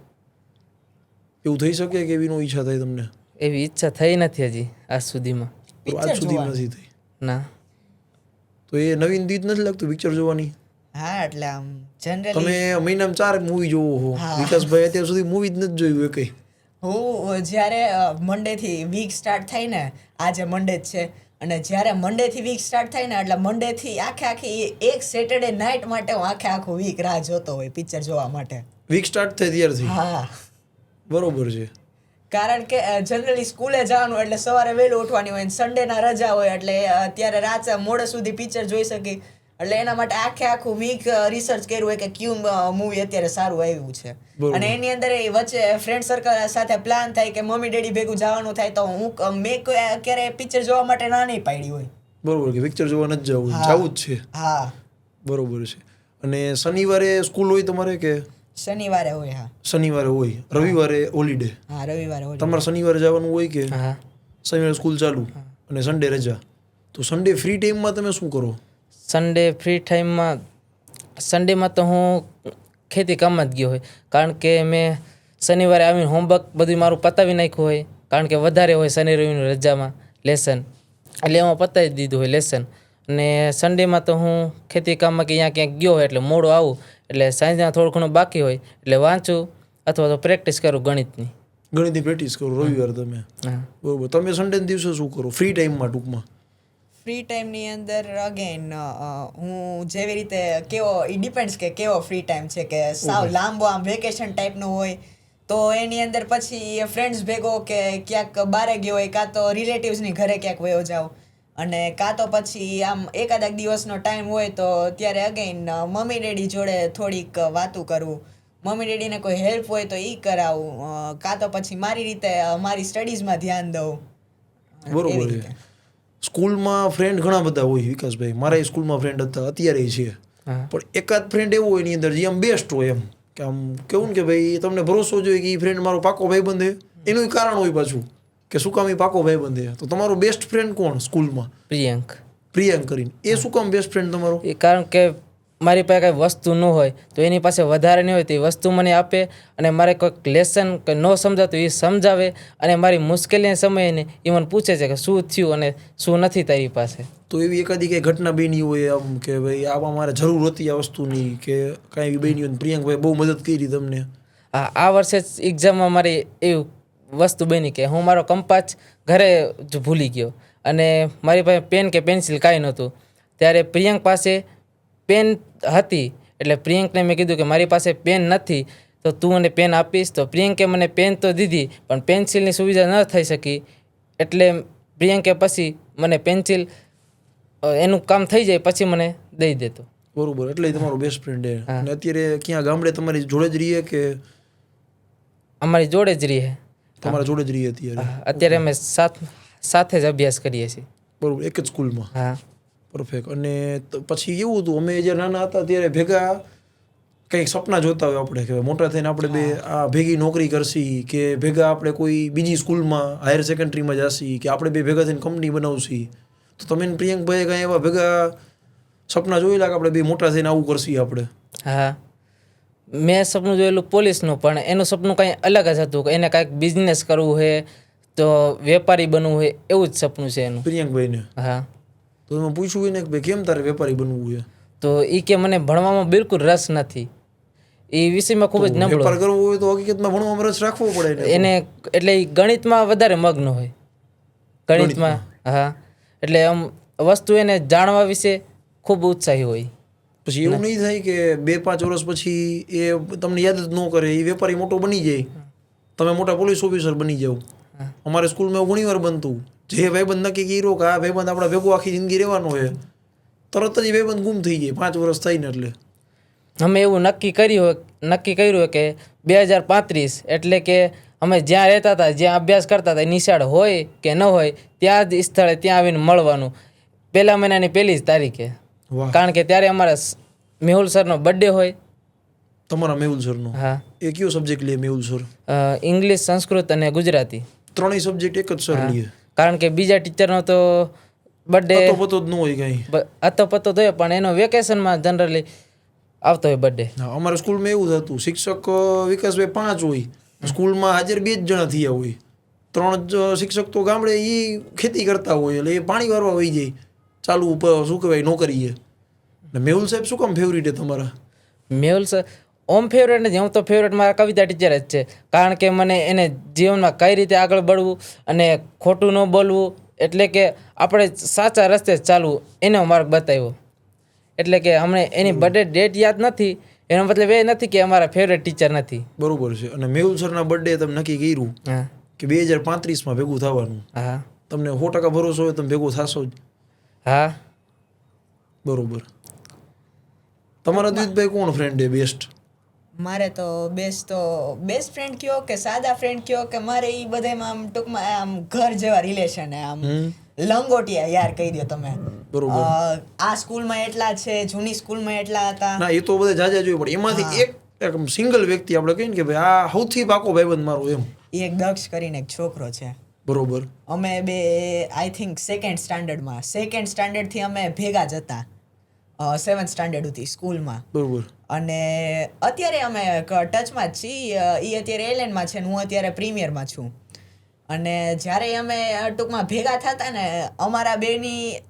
એવું થઈ શકે કે એવી નો ઈચ્છા થાય તમને? એવી ઈચ્છા થઈ નથી હજી આજ સુધીમાં. આજ સુધી નથી થઈ? ના. તો એ નવીન દીદ નથી લાગતું પિક્ચર જોવાની? હા એટલે આમ જનરલી તમે મહિનામાં 4 મૂવી જોવો છો. વિકાસભાઈ અત્યાર સુધી મૂવી જ નથી જોયું કઈ. હું જ્યારે મંડેથી વીક સ્ટાર્ટ થાય ને, આજે મંડે જ છે, અને જ્યારે મંડેથી વીક સ્ટાર્ટ થાય ને એટલે મંડેથી આખી એક સેટરડે નાઇટ માટે હું આખો વીક રાહ જોતો હોય પિક્ચર જોવા માટે. વીક સ્ટાર્ટ થાય ત્યારથી? હા બરોબર છે. કારણ કે જનરલી સ્કૂલે જવાનું એટલે સવારે વહેલું ઉઠવાની હોય, સન્ડેના રજા હોય એટલે ત્યારે રાત મોડે સુધી પિક્ચર જોઈ શકી. એટલે એના માટે આખું વીક રિસર્ચ કર્યું હોય કે કયું મૂવી અત્યારે સારું આવ્યું છે. અને એની અંદર વચ્ચે ફ્રેન્ડ સર્કલ સાથે પ્લાન થાય કે મમ્મી ડેડી ભેગું જવાનું થાય તો મેં ક્યારે પિક્ચર જોવા માટે ના નહીં પાડી હોય. બરોબર કે પિક્ચર જોવા નથી જવું જ છે. હા બરોબર છે. અને શનિવારે સ્કૂલ હોય તમારે કે? શનિવારે હોય. હા શનિવારે હોય. રવિવારે હોલિડે? હા રવિવારે હોય. તમારે શનિવારે જવાનું હોય કે? હા શનિવારે સ્કૂલ ચાલુ અને સન્ડે રજા. તો સન્ડે ફ્રી ટાઈમમાં તમે શું કરો? સન્ડે ફ્રી ટાઈમમાં સન્ડેમાં તો હું ખેતી કામમાં જ ગયો હોય કારણ કે મેં શનિવારે આવીને હોમવર્ક બધું મારું પતાવી નાખ્યું હોય કારણ કે વધારે હોય શનિ રવિની રજામાં લેસન, એટલે એમાં પતાવી દીધું હોય લેસન. અને સન્ડેમાં તો હું ખેતી કામમાં કે ક્યાંક ગયો હોય એટલે મોડો આવું એટલે સાંજના થોડું ઘણું બાકી હોય એટલે વાંચું અથવા તો પ્રેક્ટિસ કરું ગણિતની. ગણિતની પ્રેક્ટિસ કરો રવિવારે તમે? હા. બરોબર. તમે સન્ડેના દિવસે શું કરો ફ્રી ટાઈમમાં ટૂંકમાં? ફ્રી ટાઈમની અંદર અગેન હું જેવી રીતે કેવો એ ડિપેન્ડ્સ કે કેવો ફ્રી ટાઈમ છે, કે સાવ લાંબો આમ વેકેશન ટાઈપનો હોય તો એની અંદર પછી ફ્રેન્ડ્સ ભેગો કે ક્યાંક બારે ગયો હોય, કાં તો રિલેટિવ્સની ઘરે ક્યાંક વયો જાવ, અને કાં તો પછી આમ એકાદ દિવસનો ટાઈમ હોય તો ત્યારે અગેન મમ્મી ડેડી જોડે થોડીક વાતું કરવું, મમ્મી ડેડીને કોઈ હેલ્પ હોય તો એ કરાવું, કાં તો પછી મારી રીતે મારી સ્ટડીઝમાં ધ્યાન દઉં. બરોબર છે. સ્કૂલમાં ફ્રેન્ડ ઘણા બધા હોય વિકાસભાઈ. મારા સ્કૂલમાં ફ્રેન્ડ હતા, અત્યારે છે. પણ એકાદ ફ્રેન્ડ એવો હોય એની અંદર જે આમ બેસ્ટ હોય, એમ કે આમ કેવું ને કે ભાઈ તમને ભરોસો જોઈએ કે એ ફ્રેન્ડ મારો પાકો ભાઈબંધ છે. એનું કારણ હોય પાછું કે શું કામ એ પાકો ભાઈબંધ છે. તો તમારો બેસ્ટ ફ્રેન્ડ કોણ સ્કૂલમાં? પ્રિયંક. પ્રિયંક કરીને. એ શું કામ બેસ્ટ ફ્રેન્ડ તમારો? એ કારણ કે મારી પાસે કાંઈ વસ્તુ ન હોય તો એની પાસે વધારે નહીં હોય તો એ વસ્તુ મને આપે, અને મારે કોઈક લેસન ન સમજાતું એ સમજાવે, અને મારી મુશ્કેલીના સમયે એ મને પૂછે છે કે શું થયું અને શું નથી તારી પાસે. તો એવી એકાદી કઈ ઘટના બની હોય આમ કે ભાઈ આવા મારે જરૂર હતી આ વસ્તુની કે કાંઈ એવી બની હોય પ્રિયંકભાઈ બહુ મદદ કરી તમને? આ વર્ષે જ એક્ઝામમાં મારી એવી વસ્તુ બની કે હું મારો કંપાસ ઘરે જ ભૂલી ગયો અને મારી પાસે પેન કે પેન્સિલ કાંઈ નહોતું. ત્યારે પ્રિયંક પાસે પેન હતી એટલે પ્રિયંકને મેં કીધું કે મારી પાસે પેન નથી તો તું મને પેન આપીશ. તો પ્રિયંકે મને પેન તો દીધી પણ પેન્સિલની સુવિધા ન થઈ શકી, એટલે પ્રિયંકે પછી મને પેન્સિલ એનું કામ થઈ જાય પછી મને દઈ દેતો. બરોબર, એટલે ઈ તમારો બેસ્ટ ફ્રેન્ડ છે. અને અત્યારે ક્યાં ગામડે તમારી જોડે જ રહીએ કે અમારી જોડે જ રહીએ. તમારા જોડે જ રહીએ અત્યારે? અત્યારે અમે સાથે જ અભ્યાસ કરીએ છીએ. બરોબર, એક જ સ્કૂલમાં? હા. પરફેક્ટ. અને પછી એવું હતું, અમે જ્યારે નાના હતા ત્યારે ભેગા કંઈક સપના જોતા હોય આપણે કે મોટા થઈને આપણે બે આ ભેગી નોકરી કરશી, કે ભેગા આપણે કોઈ બીજી સ્કૂલમાં હાયર સેકન્ડરીમાં જાશી, કે આપણે બે ભેગા થઈને કંપની બનાવશી. તો તમે ને પ્રિયંકભાઈ કાંઈ એવા ભેગા સપના જોયેલા કે આપણે બે મોટા થઈને આવું કરશી આપણે? હા, મેં સપનું જોયેલું પોલીસનું, પણ એનું સપનું કંઈ અલગ જ હતું કે એને કાંઈક બિઝનેસ કરવું છે, તો વેપારી બનવું છે, એવું જ સપનું છે એનું. પ્રિયંકભાઈને? હા. તો તમે પૂછ્યું હોય ને કે ભાઈ કેમ તારે વેપારી બનવું છે? તો એ કે મને ભણવામાં બિલકુલ રસ નથી, એ વિષયમાં ખૂબ જ નબળો. વેપાર કરવો હોય તો હકીકતમાં ભણવામાં રસ રાખવો પડે ને એને. એટલે એ ગણિતમાં વધારે મગ્ન હોય. ગણિતમાં. હા. એટલે આમ વસ્તુ એને જાણવા વિશે ખૂબ ઉત્સાહી હોય. પછી એવું નહીં થાય કે 2-5 વર્ષ પછી એ તમને યાદ જ ન કરે, એ વેપારી મોટો બની જાય, તમે મોટા પોલીસ ઓફિસર બની જાવ? અમારે સ્કૂલમાં એવું ઘણી વાર બનતું, જે ભાઈબંધ નક્કી કર્યો કે આ ભાઈબંધ આપણા ભેગો આખી જિંદગી રહેવાનો છે, તરત જ એ ભાઈબંધ ગુમ થઈ જાય 5 વર્ષ થઈને. એટલે અમે એવું નક્કી કર્યું કે 2035 એટલે કે અમે જ્યાં રહેતા હતા, જ્યાં અભ્યાસ કરતા હતા, નિશાળ હોય કે ન હોય, ત્યાં જ સ્થળે ત્યાં આવીને મળવાનું, 1 મહિનાની 1 તારીખે. વાહ. કારણ કે ત્યારે અમારા મેહુલ સરનો બર્થડે હોય. તમારા મેહુલ સરનો? હા. એ કયો સબ્જેક્ટ લે મેહુલ સર? ઇંગ્લિશ, સંસ્કૃત અને ગુજરાતી. 3 સબ્જેક્ટ એક જ સર લે? કારણ કે બીજા ટીચરનો તો બર્થડે પતો જ ન હોય કાંઈ? પતો થયો, પણ એનો વેકેશનમાં જનરલી આવતો હોય બર્થડે. અમારા સ્કૂલમાં એવું જ હતું, શિક્ષક વિકાસભાઈ 5 હોય, સ્કૂલમાં હાજર 2 જ જણા થયા હોય, 3 શિક્ષક તો ગામડે એ ખેતી કરતા હોય, એટલે એ પાણી વારવા વહી જાય ચાલુ શું કહેવાય નોકરીએ. મેહુલ સાહેબ શું કામ ફેવરિટ છે તમારા? મેહુલ સર ઓમ ફેવરેટ નથી, હું તો ફેવરેટ મારા કવિતા ટીચર જ છે. કારણ કે મને એને જીવનમાં કઈ રીતે આગળ બળવું અને ખોટું ન બોલવું, એટલે કે આપણે સાચા રસ્તે ચાલવું, એનો માર્ગ બતાવ્યો. એટલે કે અમને એની બર્થડે ડેટ યાદ નથી, એનો મતલબ એ નથી કે અમારા ફેવરેટ ટીચર નથી. બરોબર છે. અને મેહુલ સરના બર્થડે તમે નક્કી કર્યું હા કે 2035માં ભેગું થવાનું? હા. તમને 100% ભરોસો હોય તમે ભેગું થશો જ? હા. બરોબર. તમારા દ્વિતભાઈ કોણ ફ્રેન્ડ છે બેસ્ટ? મારે તો બેસ્ટ ફ્રેન્ડ કયો કે સાદા ફ્રેન્ડ કયો કે મારે એ બધામાં આમ ટૂંકમાં આમ ઘર જેવા રિલેશન હે, આમ લંગોટિયા યાર કહી દો તમે. બરોબર. આ સ્કૂલમાં એટલા છે, જૂની સ્કૂલમાં એટલા હતા. ના, એ તો બધા જાજા જોયું, પણ એમાંથી એક સિંગલ વ્યક્તિ આપણે કહીએ ને કે ભાઈ આ સૌથી પાકો ભાઈબંધ મારો, એમ? એ એક દક્ષ કરીને એક છોકરો છે. બરોબર. અમે બે આઈ થિંક સેકન્ડ સ્ટાન્ડર્ડથી અમે ભેગા જ હતા, 7th સ્ટાન્ડર્ડ સુધી સ્કૂલમાં. બરોબર. અને અત્યારે અમે ટચમાં જ છીએ. એ અત્યારે એલેનમાં છે ને હું અત્યારે પ્રીમિયરમાં છું. અને જ્યારે અમે ટૂંકમાં ભેગા થતા ને, અમારા બેની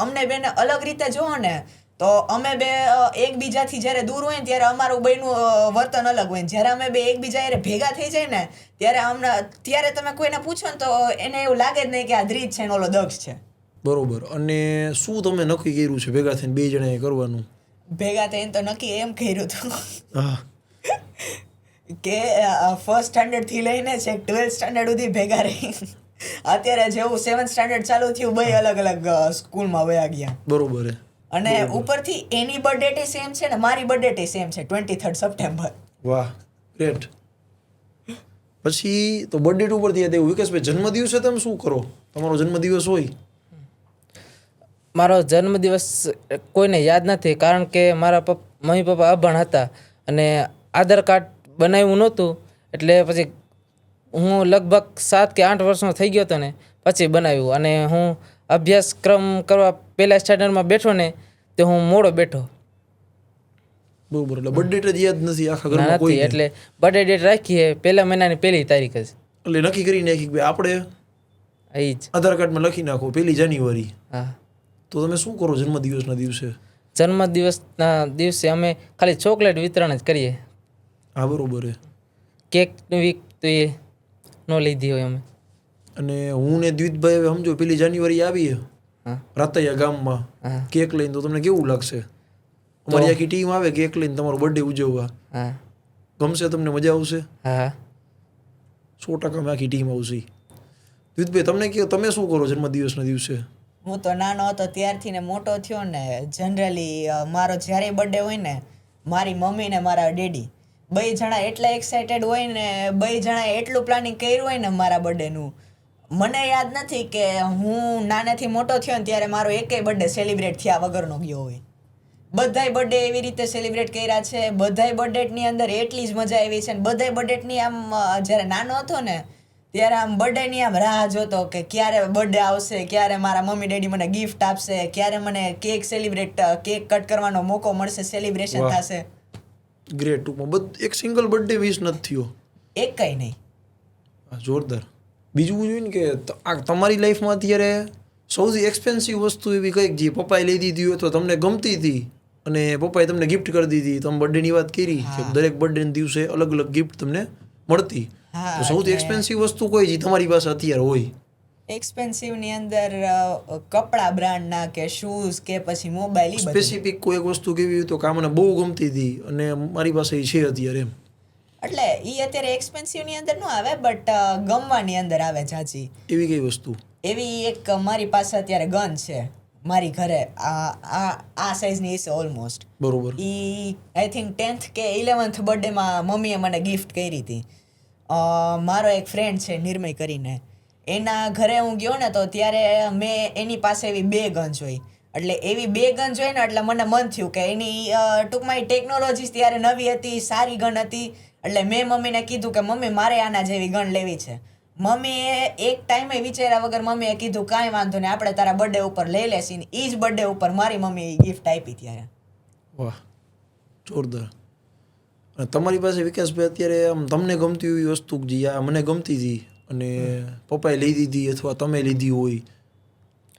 અમને બેને અલગ રીતે જુઓ ને, તો અમે બે એકબીજાથી જ્યારે દૂર હોય ને ત્યારે અમારું બેનું વર્તન અલગ હોય, જ્યારે અમે બે એકબીજા હારે ભેગા થઈ જાય ને ત્યારે તમે કોઈને પૂછો ને તો એને એવું લાગે જ નહીં કે આ ધ્રીજ છે ને ઓલો દક્ષ છે. બરોબર. અને શું તમે નક્કી કર્યું છે ભેગા થઈને 2 જણાએ કરવાનું? ભેગા થઈને તો નક્કી એમ કર્યું હતું હા કે 1st સ્ટાન્ડર્ડથી લઈને છેક 12th સ્ટાન્ડર્ડ સુધી ભેગા રહી. અત્યારે જેવું 7th સ્ટાન્ડર્ડ ચાલુ થયું, બે અલગ અલગ સ્કૂલમાં વયા ગયા. બરોબર. અને ઉપરથી એની બર્થડે સેમ છે ને મારી બર્થડે સેમ છે, 23rd સપ્ટેમ્બર. વાહ, ગ્રેટ. પછી તો બર્થડે ઉપરથી યાદ આવ્યું, વિકાસભાઈ જન્મદિવસે તમે શું કરો? તમારો જન્મદિવસ હોય? મારો જન્મદિવસ કોઈને યાદ નથી, કારણ કે મારા મમ્મી પપ્પા અભણ હતા અને આધાર કાર્ડ બનાવ્યું નહોતું, એટલે પછી હું લગભગ 7 કે 8 વર્ષનો થઈ ગયો હતો ને પછી બનાવ્યું. અને હું અભ્યાસક્રમ કરવા 1લા સ્ટાન્ડર્ડમાં બેઠો ને તે હું મોડો બેઠો. બરોબર. એટલે બર્થડે જ યાદ નથી આખા ઘરમાં કોઈ? એટલે બર્થડે ડેટ રાખીએ 1 મહિનાની 1 તારીખ જ. એટલે નક્કી કરી નાખી કે આપણે એ જ આધાર કાર્ડમાં લખી નાખો 1 જાન્યુઆરી. હા. તો તમે શું કરો જન્મદિવસના દિવસે? જન્મદિવસના દિવસે અમે ખાલી ચોકલેટ વિતરણ જ કરીએ. હા, બરોબર. કેક વીક તો એ ન લીધી હોય અમે. અને હું ને દ્વિતભાઈ હવે સમજો 1 જાન્યુઆરી આવીએ હા. રાતૈયા ગામમાં હા. કેક લઈને, તો તમને કેવું લાગશે? અમારી આખી ટીમ આવે કેક લઈને તમારો બર્થડે ઉજવવા. હા. ગમશે તમને? મજા આવશે? હા. 100% આખી ટીમ આવશે. દ્વિતભાઈ તમને તમે શું કરો જન્મદિવસના દિવસે? હું તો નાનો હતો ત્યારથી ને મોટો થયો ને જનરલી મારો જ્યારે બર્થડે હોય ને મારી મમ્મી ને મારા ડેડી બે જણા એટલા એક્સાઇટેડ હોય ને બે જણાએ એટલું પ્લાનિંગ કર્યું હોય ને મારા બર્થડેનું મને યાદ નથી કે હું નાનેથી મોટો થયો ને ત્યારે મારો એકેય બર્થડે સેલિબ્રેટ થયા વગરનો ગયો હોય. બધાય બર્થડે એવી રીતે સેલિબ્રેટ કર્યા છે, બધાય બર્થડેની અંદર એટલી જ મજા આવી છે ને બધાય બર્થડેની આમ જ્યારે નાનો હતો ને ત્યારે આમ બર્થડેની આમ રાહ જોતો કે ક્યારે બર્થડે આવશે, ક્યારે મારા મમ્મી ડેડી મને ગિફ્ટ આપશે, ક્યારે મને કેક કટ કરવાનો મોકો મળશે, સેલિબ્રેશન વાહ. થશે. ગ્રેટ. ટૂંકમાં એક સિંગલ બર્થડે વિશ નથી થયો. એક કઈ નહીં. જોરદાર. બીજું જોઈએ ને કે આ તમારી લાઈફમાં અત્યારે સૌથી એક્સપેન્સિવ વસ્તુ એવી કંઈક જે પપ્પાએ લઈ દીધી હોય તો તમને ગમતી હતી અને પપ્પાએ તમને ગિફ્ટ કરી દીધી. તમે બર્થડેની વાત કરી કે દરેક બર્થડેના દિવસે અલગ અલગ ગિફ્ટ તમને મળતી. હા, તો સૌથી એટલે- એક્સપેન્સિવ વસ્તુ કોઈ જે તમારી પાસે અત્યારે હોય? એક્સપેન્સિવની અંદર કપડા બ્રાન્ડના કે શૂઝ કે પછી મોબાઈલ ઈ બધું. સ્પેસિફિક કોઈ એક વસ્તુ કેવી હોય તો કે આ મને બહુ ગમતી હતી અને મારી પાસે એ છે અત્યારે એમ? એટલે ઈ અત્યારે એક્સપેન્સિવની અંદર ન આવે બટ ગમવાની અંદર આવે જાજી. એવી કઈ વસ્તુ? એવી એક મારી પાસે અત્યારે ગન છે મારી ઘરે આ સાઇઝની છે ઓલમોસ્ટ. બરોબર. ઈ આઈ થિંક 10th કે 11th બર્થડેમાં મમ્મીએ મને ગિફ્ટ કરી હતી. મારો એક ફ્રેન્ડ છે નિર્મય કરીને, એના ઘરે હું ગયો ને તો ત્યારે મેં એની પાસે એવી 2 ગન જોઈ. એટલે એવી 2 ગન જોઈ ને એટલે મને મન થયું કે એની ટૂંકમાં ટેકનોલોજી ત્યારે નવી હતી, સારી ગન હતી. એટલે મેં મમ્મીને કીધું કે મમ્મી મારે આના જેવી ગન લેવી છે. મમ્મીએ એક ટાઈમે વિચાર્યા વગર મમ્મીએ કીધું કાંઈ વાંધો નહીં, આપણે તારા બર્થડે ઉપર લઈ લેશી. ને ઈ જ બર્થડે ઉપર મારી મમ્મીએ ગિફ્ટ આપી ત્યારે. વાહ, જોરદાર. અને તમારી પાસે વિકાસભાઈ અત્યારે આમ તમને ગમતી એવી વસ્તુ જે આ મને ગમતી હતી અને પપ્પાએ લઈ દીધી અથવા તમે લીધી હોય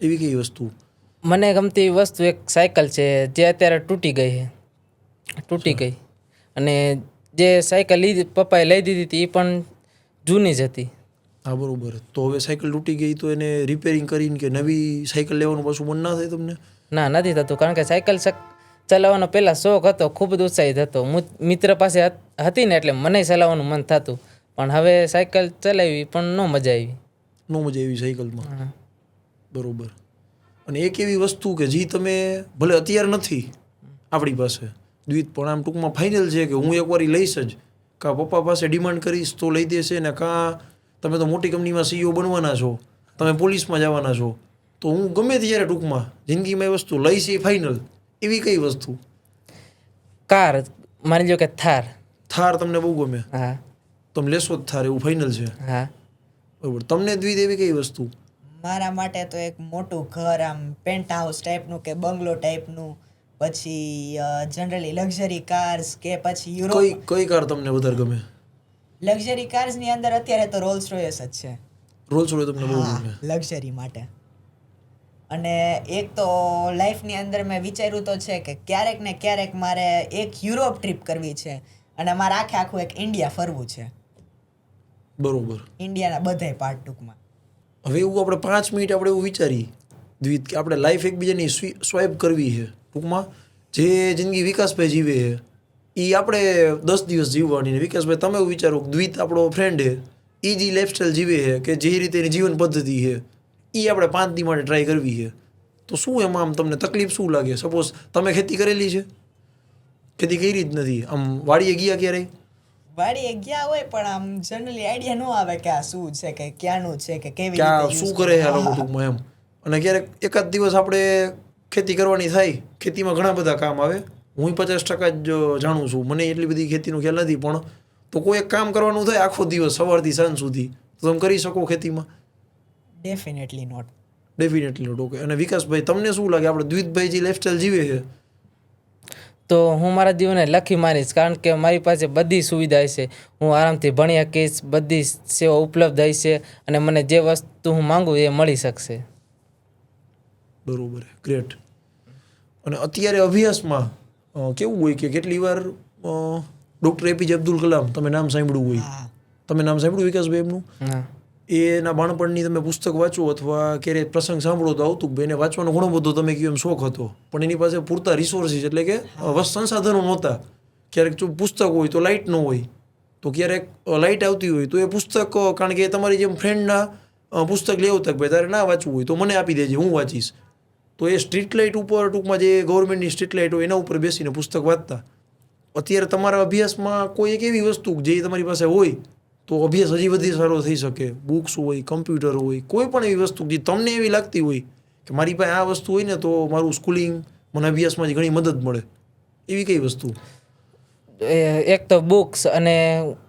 એવી કઈ વસ્તુ? મને ગમતી એવી વસ્તુ એક સાયકલ છે જે અત્યારે તૂટી ગઈ અને જે સાયકલ પપ્પાએ લઈ દીધી હતી એ પણ જૂની જ હતી. હા બરોબર. તો હવે સાયકલ તૂટી ગઈ તો એને રિપેરિંગ કરીને કે નવી સાયકલ લેવાનું પાછું મન ના થાય તમને? ના, નથી થતું, કારણ કે સાયકલ ચલાવવાનો પહેલાં શોખ હતો, ખૂબ જ ઉત્સાહિત હતો. મિત્ર પાસે હતી ને એટલે મને ચલાવવાનું મન થતું, પણ હવે સાયકલ ચલાવી પણ ન મજા આવી. નો મજા એવી સાયકલમાં. બરોબર. અને એક એવી વસ્તુ કે જે તમે ભલે અત્યારે નથી આપણી પાસે દ્વિત, પણ આમ ટૂંકમાં ફાઇનલ છે કે હું એકવાર ઈ લઈશ જ, કાં પપ્પા પાસે ડિમાન્ડ કરીશ તો લઈ દેશે ને કાં તમે તો મોટી કંપનીમાં CEO બનવાના છો, તમે પોલીસમાં જવાના છો, તો હું ગમે ત્યારે ટૂંકમાં જિંદગીમાં એ વસ્તુ લઈશ એ ફાઇનલ. એવી કઈ વસ્તુ? કાર, માની લો કે થાર. થાર તમને બહુ ગમે? હા. તમે લેશો જ થાર એવું ફાઇનલ છે? હા. બરોબર. તમને દ્વિત એવી કઈ વસ્તુ? મારા માટે તો એક મોટું ઘર, આમ પેન્ટ હાઉસ ટાઈપનું કે બંગલો ટાઈપનું, પછી જનરલી લક્ઝરી કાર્સ કે પછી યુરોપ. કઈ કાર તમને વધારે ગમે? લક્ઝરી કાર્સની અંદર અત્યારે તો રોલ્સ રોયસ જ છે. રોલ્સ રોયસ તમને બહુ હા, ગમે? લક્ઝરી માટે. અને એક તો લાઈફની અંદર મેં વિચાર્યું તો છે કે ક્યારેક ને ક્યારેક મારે એક યુરોપ ટ્રીપ કરવી છે અને મારે આખું એક ઇન્ડિયા ફરવું છે. બરોબર. ઇન્ડિયાના બધાય પાર્ટ ટૂંકમાં. હવે એવું આપણે 5 મિનિટ આપણે એવું વિચારીએ દ્વિત કે આપણે લાઈફ એકબીજાની સ્વાઇપ કરવી છે. ટૂંકમાં જે જિંદગી વિકાસભાઈ જીવે છે એ આપણે 10 દિવસ જીવવાની ને વિકાસભાઈ તમે એવું વિચારો કે દ્વિત આપણો ફ્રેન્ડ છે એ જે લાઈફસ્ટાઈલ જીવે છે કે જે રીતે એની જીવન પદ્ધતિ છે એ આપણે 5 દી માટે ટ્રાય કરવી છે. તો શું એમાં આમ તમને તકલીફ શું લાગે? સપોઝ તમે ખેતી કરેલી છે? ખેતી કરી જ નથી, આમ વાડીએ ગયા ક્યારેય? વાડીએ ગયા હોય પણ આમ જનરલી આઈડિયા ન આવે કે આ શું છે કે ક્યાંનું છે કે કેવી ક્યાં રીતે શું use કરે છે આ લોકો હા. ટૂંકમાં એમ. અને ક્યારેક એકાદ દિવસ આપણે ખેતી કરવાની થાય, ખેતીમાં ઘણા બધા કામ આવે. હું 50% જ જાણું છું, મને એટલી બધી ખેતીનો ખ્યાલ નથી, પણ તો કોઈ એક કામ કરવાનું થાય આખો દિવસ સવારથી સાંજ સુધી, તો તમે કરી શકો ખેતીમાં? Definitely not. Definitely not. Okay. અને વિકાસભાઈ તમને શું લાગે આપણે દ્વિતભાઈ જે લાઈફસ્ટાઈલ જીવે છે? તો હું મારા જીવનને લખી મારીશ, કારણ કે મારી પાસે બધી સુવિધા છે, હું આરામથી ભણી શકીશ, બધી સેવા ઉપલબ્ધ હશે અને મને જે વસ્તુ હું માંગુ એ મળી શકશે. બરોબર, ગ્રેટ. અને અત્યારે અભ્યાસમાં કેવું હોય કે કેટલી વાર ડૉક્ટર APJ અબ્દુલ કલામ તમે નામ સાંભળ્યું હોય, હા. તમે નામ સાંભળ્યું વિકાસભાઈ એમનું? હા. એના બાળપણની તમે પુસ્તક વાંચો અથવા ક્યારેય પ્રસંગ સાંભળો તો આવતું કે એને વાંચવાનો ઘણો બધો તમે કહ્યું એમ શોખ હતો, પણ એની પાસે પૂરતા રિસોર્સિસ એટલે કે સંસાધનો નહોતા. ક્યારેક જો પુસ્તક હોય તો લાઇટ ન હોય, તો ક્યારેક લાઇટ આવતી હોય તો એ પુસ્તક, કારણ કે તમારી જેમ ફ્રેન્ડના પુસ્તક લેવું તક ભાઈ તારે ના વાંચવું હોય તો મને આપી દેજે, હું વાંચીશ. તો એ સ્ટ્રીટ લાઇટ ઉપર ટૂંકમાં જે ગવર્મેન્ટની સ્ટ્રીટ લાઇટ હોય એના ઉપર બેસીને પુસ્તક વાંચતા. અત્યારે તમારા અભ્યાસમાં કોઈ એક એવી વસ્તુ જે તમારી પાસે હોય તો અભ્યાસ હજી વધી સારો થઈ શકે. બુક્સ હોય, કમ્પ્યુટર હોય, કોઈ પણ એવી વસ્તુ જે તમને એવી લાગતી હોય કે મારી પાસે આ વસ્તુ હોય ને તો મારું સ્કૂલિંગ, મને અભ્યાસમાં ઘણી મદદ મળે, એવી કઈ વસ્તુ? એક તો બુક્સ અને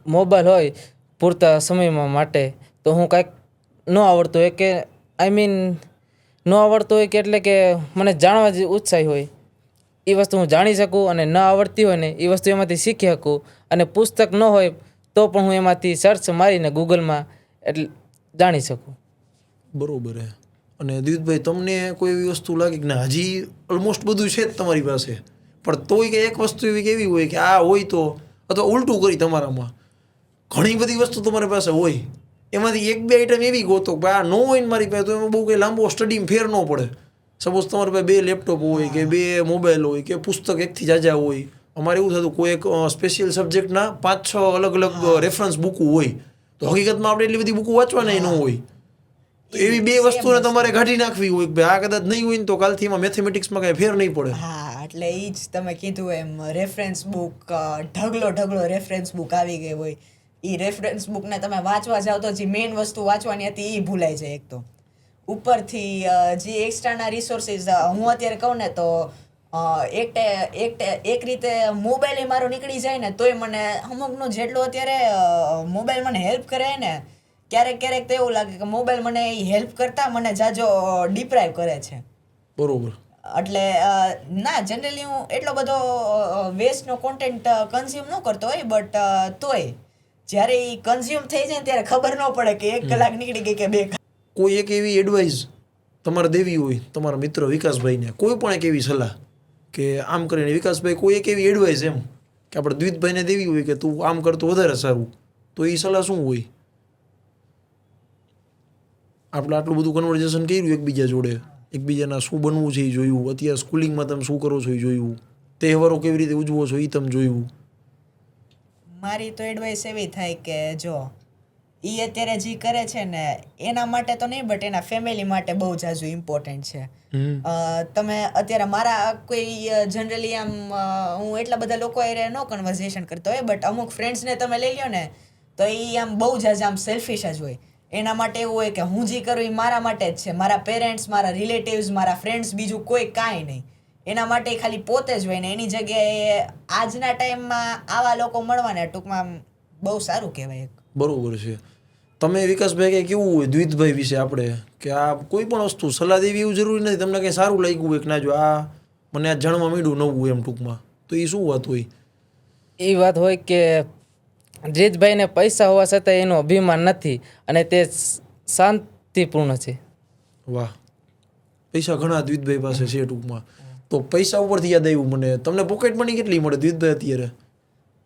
મોબાઈલ હોય પૂરતા સમયમાં માટે, તો હું કાંઈક ન આવડતું હોય કે ન આવડતું હોય કે એટલે કે મને જાણવા જ ઉત્સાહી હોય એ વસ્તુ હું જાણી શકું, અને ન આવડતી હોય ને એ વસ્તુ એમાંથી શીખી શકું. અને પુસ્તક ન હોય તો પણ હું એમાંથી સર્ચ મારીને ગૂગલમાં એટલે જાણી શકું. બરોબર હે. અને દિલીપભાઈ, તમને કોઈ એવી વસ્તુ લાગે કે ના હજી ઓલમોસ્ટ બધું છે જ તમારી પાસે, પણ તોય કે એક વસ્તુ એવી કેવી હોય કે આ હોય તો, અથવા ઉલટું કરી તમારામાં ઘણી બધી વસ્તુ તમારી પાસે હોય, એમાંથી એક બે આઈટમ એવી ગોતો કે આ ન હોય ને મારી પાસે તો એમાં બહુ કંઈ લાંબો સ્ટડીમાં ફેર ન પડે. સપોઝ તમારી પાસે 2 લેપટોપ હોય કે 2 મોબાઈલ હોય કે પુસ્તક એકથી જાજા હોય. અમારે એવું થતું કોઈ એક સ્પેશિયલ સબ્જેક્ટના 5-6 અલગ અલગ રેફરન્સ બુકો હોય, તો હકીકતમાં આપણે એટલી બધી બુકો વાંચવાના ન હોય. તો એવી 2 વસ્તુને તમારે કાઢી નાખવી હોય કે આ કદાચ નહીં હોય ને તો કાલથી એમાં મેથેમેટિક્સમાં કાંઈ ફેર નહીં પડે. હા, એટલે એ જ તમે કીધું એમ રેફરન્સ બુક, ઢગલો રેફરન્સ બુક આવી ગઈ હોય. એ રેફરન્સ બુકને તમે વાંચવા જાઓ તો જે મેઇન વસ્તુ વાંચવાની હતી એ ભૂલાઈ જાય. એક તો ઉપરથી જે એક્સ્ટ્રાના રિસોર્સિસ હું અત્યારે કહું ને તો એક રીતે મોબાઈલ મારો નીકળી જાય ને તોય મને અમુકનું જેટલું અત્યારે મોબાઈલ મને હેલ્પ કરે ને, ક્યારેક તો એવું લાગે કે મોબાઈલ મને એ હેલ્પ કરતા મને જાજો ડિપ્રાઈવ કરે છે. બરોબર. એટલે ના, જનરલી હું એટલો બધો વેસ્ટનો કોન્ટેન્ટ કન્ઝ્યુમ ન કરતો હોય, બટ તોય જ્યારે એ કન્ઝ્યુમ થઈ જાય ત્યારે ખબર ન પડે કે 1 કલાક નીકળી ગઈ કે 2 કલાક. કોઈ એક એવી એડવાઇસ તમારે દેવી હોય તમારા મિત્ર વિકાસભાઈને, કોઈ પણ એક એવી સલાહ કે આમ કરીને વિકાસભાઈ કોઈ એક એવી એડવાઇસ એમ કે આપણે દ્વિતભાઈને દેવી હોય કે તું આમ કરતો વધારે સારું, તો એ સલાહ શું હોય? આપણે આટલું બધું કન્વર્ઝેશન કર્યું એકબીજા જોડે, એકબીજાના શું બનવું છે એ જોયું, અત્યારે સ્કૂલિંગમાં તમે શું કરો છો એ જોયું, તહેવારો કેવી રીતે ઉજવો છો એ તમે જોયું. મારી તો એડવાઇસ એવી થાય કે જો એ અત્યારે જે કરે છે ને એના માટે તો નહીં, બટ એના ફેમિલી માટે બહુ જાજુ ઇમ્પોર્ટન્ટ છે. તમે અત્યારે મારા કોઈ જનરલી આમ હું એટલા બધા લોકો એ નો કન્વર્ઝેશન કરતો હોય, બટ અમુક ફ્રેન્ડ્સને તમે લઈ લો ને તો એ આમ બહુ જાજા આમ સેલ્ફિશ જ હોય. એના માટે એવું હોય કે હું જે કરું એ મારા માટે જ છે, મારા પેરેન્ટ્સ, મારા રિલેટિવ્સ, મારા ફ્રેન્ડ્સ, બીજું કોઈ કાંઈ નહીં. એના માટે ખાલી પોતે જ હોય ને એની જગ્યાએ આજના ટાઈમમાં આવા લોકો મળવાને ટૂંકમાં બહુ સારું કહેવાય. બરોબર છે. તમે વિકાસભાઈ કંઈ કેવું હોય દ્વિતભાઈ વિશે આપણે કે આ કોઈ પણ વસ્તુ સલાહ દેવી એવું જરૂરી નથી, તમને કંઈ સારું લાગ્યું હોય કે ના જો આ મને આ જાણવા માંડ્યું નવું એમ ટૂંકમાં, તો એ શું વાત હોય? એ વાત હોય કે રીતભાઈને પૈસા હોવા છતાં એનું અભિમાન નથી અને તે શાંતિપૂર્ણ છે. વાહ, પૈસા ઘણા દ્વિતભાઈ પાસે છે ટૂંકમાં. તો પૈસા ઉપરથી યાદ આવ્યું મને, તમને પોકેટ મની કેટલી મળે દ્વિતભાઈ અત્યારે?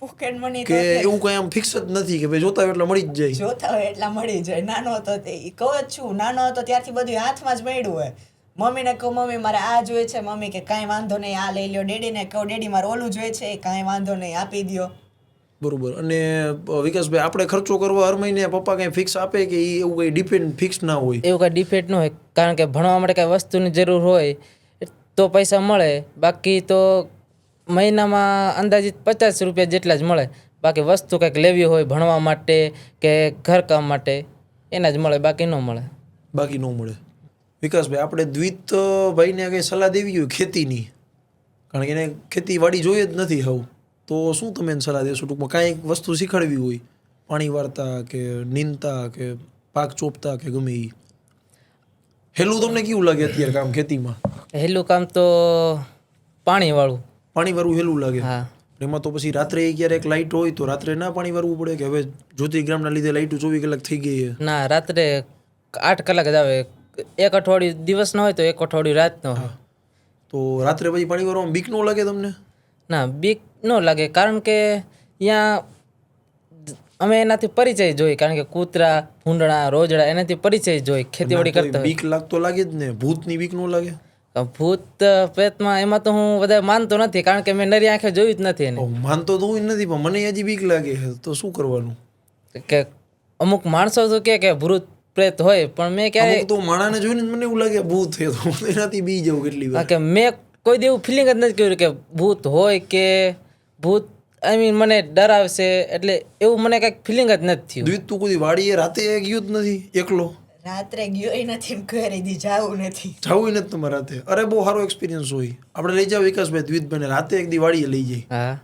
પોકેટ મની કે એવું કઈ આમ ફિક્સ જ નથી કે ભાઈ જોતા હોય એટલા મળી જ જાય? જોતા હોય એટલા મળી જાય. નાનો હતો તે કહું જ છું, નાનો હતો ત્યારથી બધું હાથમાં જ મળ્યું હોય. મમ્મીને કહું મમ્મી મારે આ જોઈએ છે, મમ્મી કે કાંઈ વાંધો નહીં આ લઈ લ્યો. ડેડીને કહું ડેડી મારે ઓલું જોઈએ છે, કાંઈ વાંધો નહીં આપી દો. બરોબર. અને વિકાસભાઈ આપણે ખર્ચો કરવા હર મહિને પપ્પા કંઈ ફિક્સ આપે કે એવું કંઈ ડિપેન્ડ ફિક્સ ના હોય? એવું કાંઈ ડિપેન્ડ ન હોય, કારણ કે ભણવા માટે કાંઈ વસ્તુની જરૂર હોય તો પૈસા મળે, બાકી તો મહિનામાં અંદાજિત 50 રૂપિયા જેટલા જ મળે. બાકી વસ્તુ કંઈક લેવી હોય ભણવા માટે કે ઘરકામ માટે એના જ મળે, બાકી ન મળે. બાકી ન મળે. વિકાસભાઈ, આપણે દ્વિતભાઈને કંઈ સલાહ દેવી હોય ખેતીની, કારણ કે એને ખેતીવાડી જોઈએ જ નથી હવે, તો શું તમે એને સલાહ દેશો? ટૂંકમાં કાંઈ વસ્તુ શીખવાડવી હોય, પાણી વાળતા કે નીંદતા કે પાક ચોપતા કે ગમે એ, હેલું તમને કેવું લાગે અત્યારે કામ ખેતીમાં? હેલું કામ તો પાણીવાળું. પાણીવાળું હેલું લાગે? હા. એમાં તો પછી રાત્રે ક્યારેક લાઇટ હોય તો રાત્રે ના પાણી વારવું પડે કે હવે જ્યોતિગ્રામના લીધે લાઇટ 24 કલાક થઈ ગઈ છે? ના, રાત્રે 8 કલાક જ આવે. એક અઠવાડિયું દિવસ ન હોય તો એક અઠવાડિયું રાત ન હોય. તો રાત્રે પછી પાણી વારવામાં બીક ન લાગે તમને? ના, બીક ન લાગે, કારણ કે ત્યાં અમે એનાથી પરિચય જોઈ, કારણ કે કૂતરા, ભૂંડણા, રોજડા એનાથી પરિચય જોઈ ખેતીવાડી કરતા હોય. બીક લાગતો લાગે જ ને. ભૂતની બીક ન લાગે? ભૂત પ્રેતમાં એમાં તો હું વધારે માનતો નથી, કારણ કે મેં નરી આંખે જોયું જ નથી એને. માનતો તો હું નથી, પણ મને હજી બીક લાગે, તો શું કરવાનું? કે અમુક માણસો તો કે ભૂત પ્રેત હોય પણ મેં ક્યારે અમુક તો માણાને જોઈને જ મને એવું લાગે ભૂત છે, તો હું એનાથી બી જાઉં કેટલી વાર. કે મેં કોઈ દી એવું ફિલિંગ જ નથી કર્યું કે ભૂત હોય કે ભૂત આઈ મીન મને ડરાવશે એટલે એવું મને કંઈક ફિલિંગ જ નથી થયું. દ્વિત તું કોઈ વાડીએ રાતે ગયો જ નથી એકલો? રાત્રે ગયોય નથી ને ઘરે દી જાવું નથી. જવું નથી તમારે રાતે? અરે બહુ સારો એક્સપિરિયન્સ હોય. આપણે લઈ જાવ વિકાસભાઈ દ્વિતભાઈને રાતે એક દી વાડીએ લઈ જાય, હા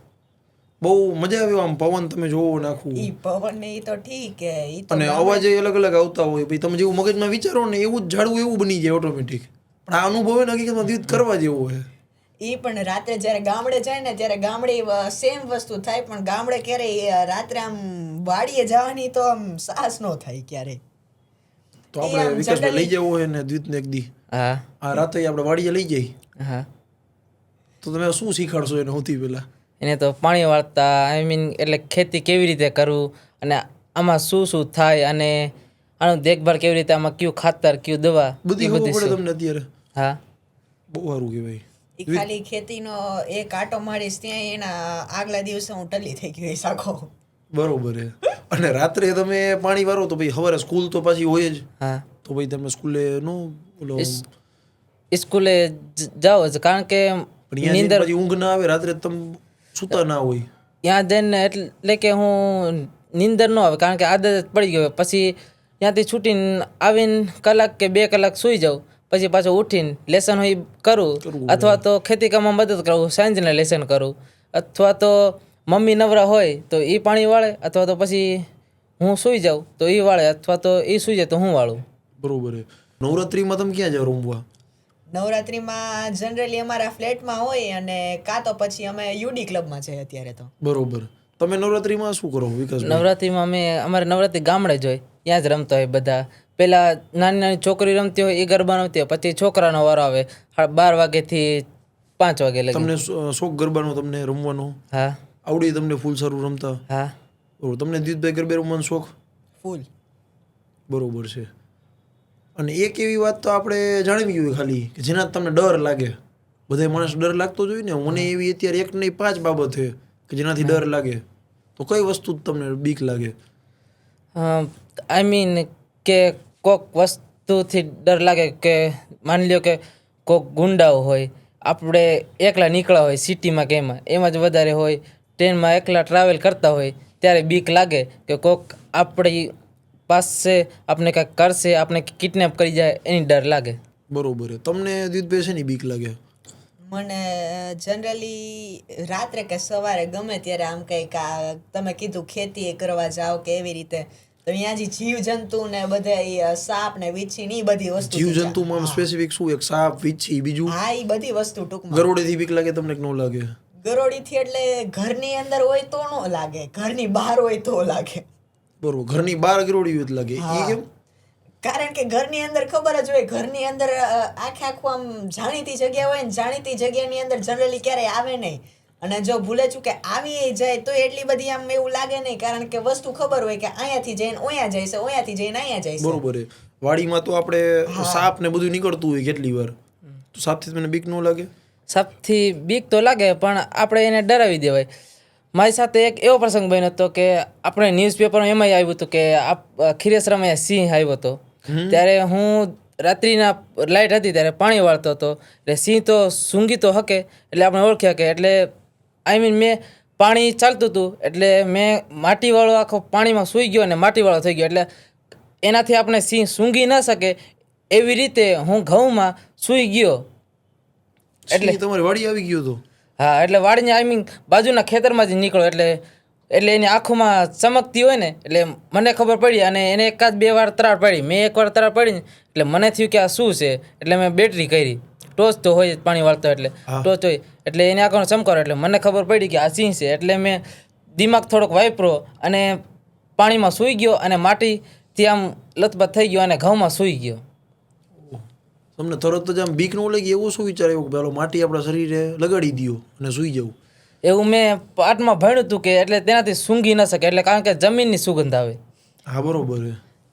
બહુ મજા આવે. આમ પવન તમે જોવો નાખવું, ઈ પવન ને ઈ તો ઠીક હે, ઈ તો અને અવાજ અલગ અલગ આવતા હોય. ભાઈ તમે જેવું મગજમાં વિચારો ને એવું જ ઝાડવું એવું બની જાય ઓટોમેટિક. પણ આ અનુભવ ને હકીકતમાં દ્વિત કરવા જેવો હોય. ઈ પણ રાત્રે જ્યારે ગામડે જાય ને ત્યારે ગામડે સેમ વસ્તુ થાય, પણ ગામડે ક્યારેય રાત્રે આમ વાડીએ જવાની તો આમ સાહસ નો થાય ક્યારેય. તો આપણે વિકાસભાઈ લઈ જવું હોય ને દ્વિતને એક દી હા આ રાતે આપણે વાડીએ લઈ જઈએ, હા તો તમે શું શીખાડશો એને સૌથી પહેલા? એને તો પાણી વાળતા આઈ મીન એટલે ખેતી કેવી રીતે કરવું અને આમાં શું શું થાય અને આનું દેખભાળ કેવી રીતે, આમાં કયું ખાતર કયું દવા બધી ખબર પડે તમને અત્યારે? હા બહુ સારું કહેવાય. ઈ ખાલી ખેતીનો એક આટો મારીશ ત્યાં એના આગલા દિવસે હું ટલી થઈ ગયો સાખો. બરોબર છે. અને રાત્રે તમે પાણી વારો તો ભાઈ સવારે સ્કૂલ તો પાછી હોય જ, હા તો ભાઈ તમે સ્કૂલે નો ઓલો સ્કૂલે જાઓ જ કારણ કે પણ અહીંયા જઈને પછી ઊંઘ ના આવે રાત્રે, તમે સૂતા ના હોય. ત્યાં જઈને એટલે કે હું નીંદર ન આવે કારણ કે આદત જ પડી ગયો. પછી ત્યાંથી છૂટીને આવીને કલાક કે 2 કલાક સૂઈ જાઉં, પછી પાછું ઉઠીને લેસન હોય કરું, અથવા તો ખેતી કામમાં મદદ કરું, સાંજના લેસન કરું, અથવા તો મમ્મી નવરા હોય તો એ પાણી વાળે, અથવા તો પછી હું સૂઈ જાઉં તો એ વાળે, અથવા તો એ સૂઈ જાય તો હું વાળું. બરોબર છે. નવરાત્રીમાં તમે ક્યાં જાઓ રમવા? નવરાત્રીમાં જનરલી અમારા ફ્લેટમાં હોય અને કાં તો પછી અમે યુડી ક્લબમાં છે અત્યારે તો. બરોબર. તમે નવરાત્રીમાં શું કરો વિકાસભાઈ? નવરાત્રીમાં અમારે નવરાત્રી ગામડે જ હોય, ત્યાં જ રમતા હોય બધા. પેલા નાની નાની છોકરી રમતી હોય એ ગરબા રમતી હોય, પછી છોકરાનો વારો આવે 12 વાગ્યાથી 5 વાગે લગી. તમને શોખ ગરબાનો તમને રમવાનો હા આવડી? તમને ફૂલ સારું રમતા? હા બરોબર. તમને દ્વિતભાઈ ગરબે રમવાનો શોખ? ફૂલ. બરોબર છે. અને એક એવી વાત તો આપણે જાણવી જોઈએ ખાલી કે જેના તમને ડર લાગે. બધા માણસ ડર લાગતો જ હોય ને. મને એવી અત્યારે 1 નહીં 5 બાબત છે કે જેનાથી ડર લાગે. તો કઈ વસ્તુ તમને બીક લાગે? આઈ મીન કે કોક વસ્તુથી ડર લાગે કે માની લ્યો કે કોક ગુંડાઓ હોય, આપણે એકલા નીકળ્યા હોય સિટીમાં કે એમાં જ વધારે હોય, ટ્રેનમાં એકલા ટ્રાવેલ કરતા હોય ત્યારે બીક લાગે કે કોક આપણી પાસે આપણે કાંઈક કરશે, આપણે કિડનેપ કરી જાય એની ડર લાગે. બરોબર. તમને દ્વિતભાઈ શેની બીક લાગે? મને જનરલી રાત્રે કે સવારે ગમે ત્યારે આમ કંઈક તમે કીધું ખેતી કરવા જાઓ કે એવી રીતે, તો અહીંયા જે જીવજંતુ ને બધા સાપ ને વીછી ને ઈ બધી વસ્તુ. જીવજંતુમાં સ્પેસિફિક શું? એક સાપ, વીછી, બીજું? હા ઈ બધી વસ્તુ ટૂંકમાં. ગરોળીથી બીક લાગે તમને કે ન લાગે? ગરોળીથી એટલે ઘરની અંદર હોય તો નો લાગે, ઘરની બહાર હોય તો લાગે. બરોબર. ઘરની બહાર ગરોળી હોય તો લાગે. એ કેમ? કારણ કે ઘરની અંદર ખબર જ હોય, ઘરની અંદર આખું આમ જાણીતી જગ્યા હોય ને જાણીતી જગ્યાની અંદર જનરલી ક્યારેય આવે નહીં, અને જો ભૂલે ચૂકે આવી જાય તો એટલી બધી આમ એવું લાગે નહીં, કારણ કે વસ્તુ ખબર હોય કે અહીંયાથી જઈને ઓયા જાય છે, ઓયાથી જઈને અહીંયા જાય છે. બરોબર. વાડીમાં તો આપણે સાપ ને બધું નીકળતું હોય કેટલી વાર, તો સાપથી તમને બીક ન લાગે? સાપથી બીક તો લાગે પણ આપણે એને ડરાવી દેવાય. મારી સાથે એક એવો પ્રસંગ બન્યો હતો કે આપણે ન્યૂઝપેપરમાં એમાંય આવ્યું હતું કે ખીરેસરામાં સિંહ આવ્યો હતો. ત્યારે હું રાત્રિના લાઇટ હતી ત્યારે પાણી વાળતો હતો, એટલે સિંહ તો સૂંઘી તો હકે એટલે આપણે ઓળખી શકે. એટલે આઈ મીન મેં પાણી ચાલતું હતું એટલે મેં માટીવાળો આખો પાણીમાં સૂઈ ગયો અને માટીવાળો થઈ ગયો, એટલે એનાથી આપણે સિંહ સૂંઘી ન શકે એવી રીતે હું ઘઉંમાં સૂઈ ગયો. એટલે તમારી વાડી આવી ગયો તો? હા, એટલે વાડીને આઈ મીન બાજુના ખેતરમાં જ નીકળો, એટલે એની આંખોમાં ચમકતી હોય ને એટલે મને ખબર પડી, અને એને 1-2 વાર તરાડ પડી. મેં 1 વાર તરાડ પડી ને એટલે મને થયું કે આ શું છે, એટલે મેં બેટરી કરી, ટોર્ચ તો હોય પાણી વાળતો એટલે ટોર્ચ હોય, એટલે એને આંખોનો ચમકારો, એટલે મને ખબર પડી કે આ સિંહ છે. એટલે મેં દિમાગ થોડોક વાપરો અને પાણીમાં સૂઈ ગયો અને માટીથી આમ લથબથ થઈ ગયો અને ઘઉંમાં સૂઈ ગયો. તમને તરત જ આમ બીક ન લાગી? એવું શું વિચાર આવ્યો કે પેલો માટી આપણા શરીરે લગાડી દો અને સૂઈ જવું? એવું મેં પાઠમાં ભણ્યું હતું કે એટલે તેનાથી સૂંઘી ન શકે, એટલે કારણ કે જમીનની સુગંધ આવે. હા બરોબર.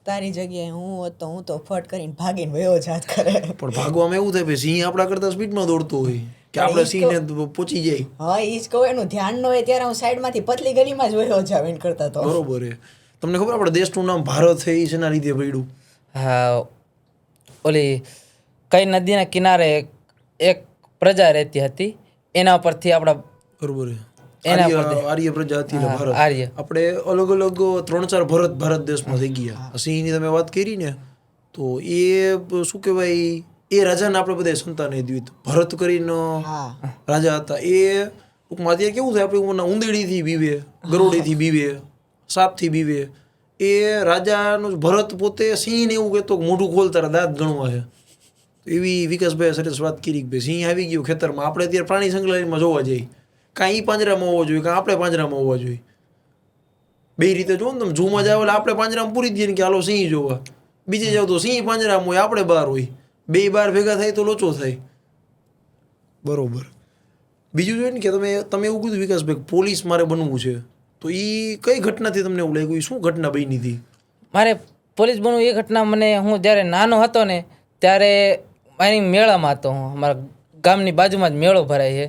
તારી જગ્યાએ હું હતો હું તો ફટ કરીને ભાગીને વયો જાત કરે. પણ ભાગવામાં એવું થાય ભાઈ સિંહ આપણા કરતા સ્પીડમાં દોડતો હોય કે આપણે સિંહને પહોંચી જાય. હા ઈ જ કહું, એનું ધ્યાન ન હોય ત્યારે હું સાઈડમાંથી પતલી ગલીમાં જ વયો જાવ એન કરતા તો. બરોબર. તમને ખબર આપણે દેશનું નામ ભારત છે એ શેના લીધે પડ્યું? હા, ઓલી કઈ નદીના કિનારે એક પ્રજા રહેતી હતી, એના પરથી આપણા બરોબર એના આર્ય પ્રજા હતી એટલે ભારત. આર્ય. આપણે અલગ અલગ 3-4 ભારત દેશમાં થઈ ગયા. સિંહની તમે વાત કરી ને, તો એ શું કહેવાય, એ રાજાને આપણે બધા સંતાન દ્વિત ભરત કરીને હા રાજા હતા. એ ટૂંકમાં અત્યારે કેવું થાય, આપણી ઉંમરના ઉંદેડીથી બીવે, ગરોડીથી બીવે, સાપથી બીવે. એ રાજાનું ભરત પોતે સિંહને એવું કહેતો કે મોઢું ખોલ તારા દાંત ગણવા છે. એવી વિકાસભાઈ સરસ વાત કરી કે ભાઈ સિંહ આવી ગયું ખેતરમાં. આપણે અત્યારે પ્રાણી સંગ્રહાલયમાં જોવા જઈએ, કાં ઈ પાંજરામાં હોવો જોઈએ, કાં આપણે પાંજરામાં હોવા જોઈએ. બે રીતે જો ને તમે ઝૂમાં જાવ એટલે આપણે પાંજરામાં પૂરી દઈએ ને કે હાલો સિંહ જોવા, બીજે જાવ તો સિંહ પાંજરામાં હોય, આપણે બહાર હોય. બે બાર ભેગા થાય તો લોચો થાય. બરોબર. બીજું જોઈએ ને કે તમે એવું કીધું વિકાસભાઈ પોલીસ મારે બનવું છે, તો એ કઈ ઘટનાથી તમને એવું લાગ્યું, શું ઘટના બની હતી? મારે પોલીસ બનવું એ ઘટના મને, હું જ્યારે નાનો હતો ને ત્યારે મારી મેળામાં હતો. હું અમારા ગામની બાજુમાં જ મેળો ભરાય છે,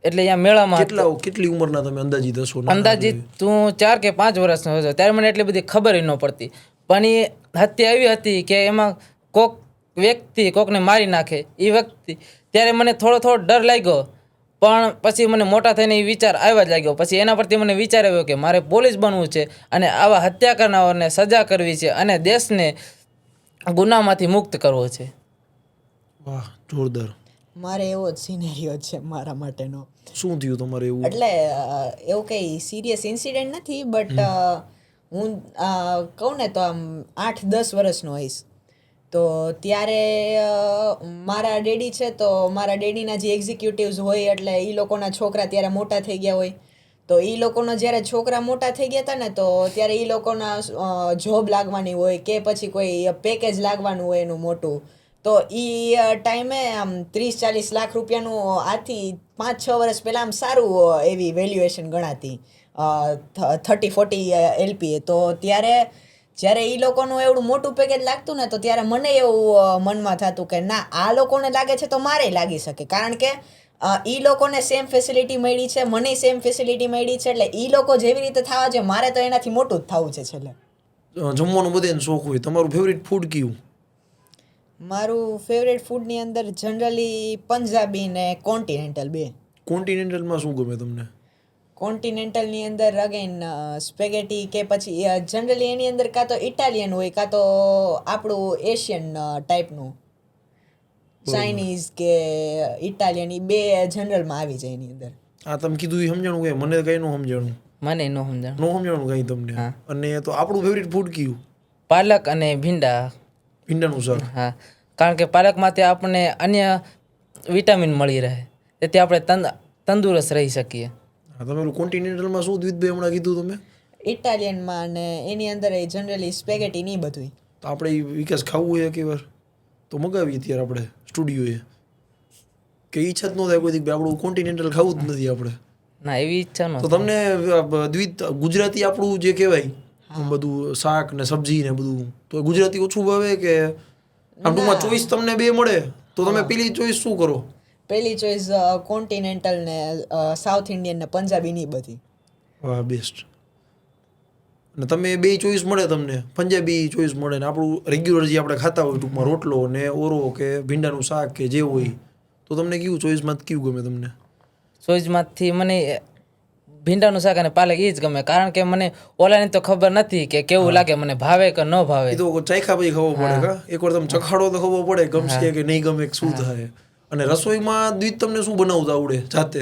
એટલે અહીંયા મેળામાં કેટલી ઉંમરના તમે અંદાજિત હશો? અંદાજિત તું 4 કે 5 વર્ષનો હતો ત્યારે મને એટલી બધી ખબર ન પડતી. પણ એ હત્યા એવી હતી કે એમાં કોક વ્યક્તિ કોકને મારી નાખે એ વ્યક્તિ, ત્યારે મને થોડો ડર લાગ્યો. પણ પછી મને મોટા થઈને એ વિચાર આવ્યા જ લાગ્યો. પછી એના પરથી મને વિચાર આવ્યો કે મારે પોલીસ બનવું છે અને આવા હત્યા કરનારને સજા કરવી છે અને દેશને ગુનામાંથી મુક્ત કરવો છે. વાહ, જોરદાર. મારે એવો જ સિનેરિયો છે મારા માટેનો. શું થયું તમારે એવું? એટલે એવું કંઈ સિરિયસ ઇન્સિડન્ટ નથી, બટ હું કહું ને તો આમ 8-10 વર્ષનો હોઈશ. તો ત્યારે મારા ડેડી છે, તો મારા ડેડીના જે એક્ઝિક્યુટિવ્સ હોય એટલે એ લોકોના છોકરા ત્યારે મોટા થઈ ગયા હોય. તો એ લોકોના જ્યારે છોકરા મોટા થઈ ગયા હતા ને, તો ત્યારે એ લોકોના જોબ લાગવાની હોય કે પછી કોઈ પેકેજ લાગવાનું હોય એનું મોટું. તો એ ટાઈમે આમ 30-40 લાખ રૂપિયાનું આથી 5-6 વર્ષ પહેલાં આમ સારું એવી વેલ્યુએશન ગણાતી, 30-40 LPA. તો ત્યારે જ્યારે એ લોકોનું એવડું મોટું પેકેજ લાગતું ને, તો ત્યારે મને એવું મનમાં થતું કે ના, આ લોકોને લાગે છે તો મારે લાગી શકે, કારણ કે એ લોકોને સેમ ફેસિલિટી મળી છે, મને સેમ ફેસિલિટી મળી છે, એટલે એ લોકો જેવી રીતે થવા જોઈએ મારે તો એનાથી મોટું જ થવું છે છેલ્લે. જમવાનું બધાને શોખ હોય, તમારું ફેવરિટ ફૂડ કયું? મારું ફેવરેટ ફૂડની અંદર જનરલી પંજાબી ને કોન્ટિનેન્ટલ બે. કોન્ટિનેન્ટલમાં શું ગમે તમને? કોન્ટિનેન્ટલની અંદર અગેન સ્પેગેટી કે પછી જનરલી એની અંદર કાં તો ઇટાલિયન હોય કાં તો આપણું એશિયન ટાઈપનું, ચાઇનીઝ કે ઇટાલિયન, એ બે જનરલમાં આવી જાય એની અંદર. આ તમે કીધું એ સમજાણું કે મને કઈ નો સમજાણું? મને ન સમજાણ. નો સમજાણું કઈ તમને? અને તો આપણું ફેવરિટ ફૂડ કયું? પાલક અને ભીંડા. ભીંડાનું શાક. હા, કારણ કે પાલકમાંથી આપણને અન્ય વિટામિન મળી રહે, તેથી આપણે તંદુરસ્ત રહી શકીએ. હા, તમે પેલું કોન્ટિનેન્ટલમાં શું દ્વિતભાઈ હમણાં કીધું તમે? ઇટાલિયનમાં અને એની અંદર એ જનરલી સ્પેગેટી નહીં બધું. તો આપણે વિકાસ ખાવું હોય કે વાર તો મગાવીએ અત્યારે આપણે સ્ટુડિયોએ, કે ઈચ્છા જ ન થાય કોઈ આપણું કોન્ટિનેન્ટલ ખાવું જ નથી આપણે? ના, એવી ઈચ્છા ન. તો તમને દ્વિત ગુજરાતી આપણું જે કહેવાય બધું શાક ને સબ્જી ને બધું, તો ગુજરાતી ઓછું ભાવે કે આમ ટૂંકમાં ચોઈસ તમને બે મળે તો તમે પેલી ચોઈસ શું કરો? પહેલી ચોઈસ કોન્ટિનેન્ટલ ને સાઉથ ઇન્ડિયન ને પંજાબી ની બધી. વાહ, બેસ્ટ. અને તમે બે ચોઈસ મળે તમને, પંજાબી ચોઈસ મળે ને આપણું રેગ્યુલર જે આપણે ખાતા હોય ટૂંકમાં રોટલો ને ઓરો કે ભીંડાનું શાક કે જે હોય, તો તમને કયું ચોઈસમાં કયું ગમે તમને? ચોઈસમાંથી મને ભીંડાનું શાક અને પાલક એ જ ગમે, કારણ કે મને ઓલાની તો ખબર નથી કે કેવું લાગે, મને ભાવે કે ન ભાવે. એ તો ચાખ્યા પછી ખબર પડે. કા એકવાર તમે ચખાડો તો ખબર પડે ગમશે કે નહીં ગમે, શું થાય. અને રસોઈમાં દ્વિત તમને શું બનાવતા આવડે જાતે,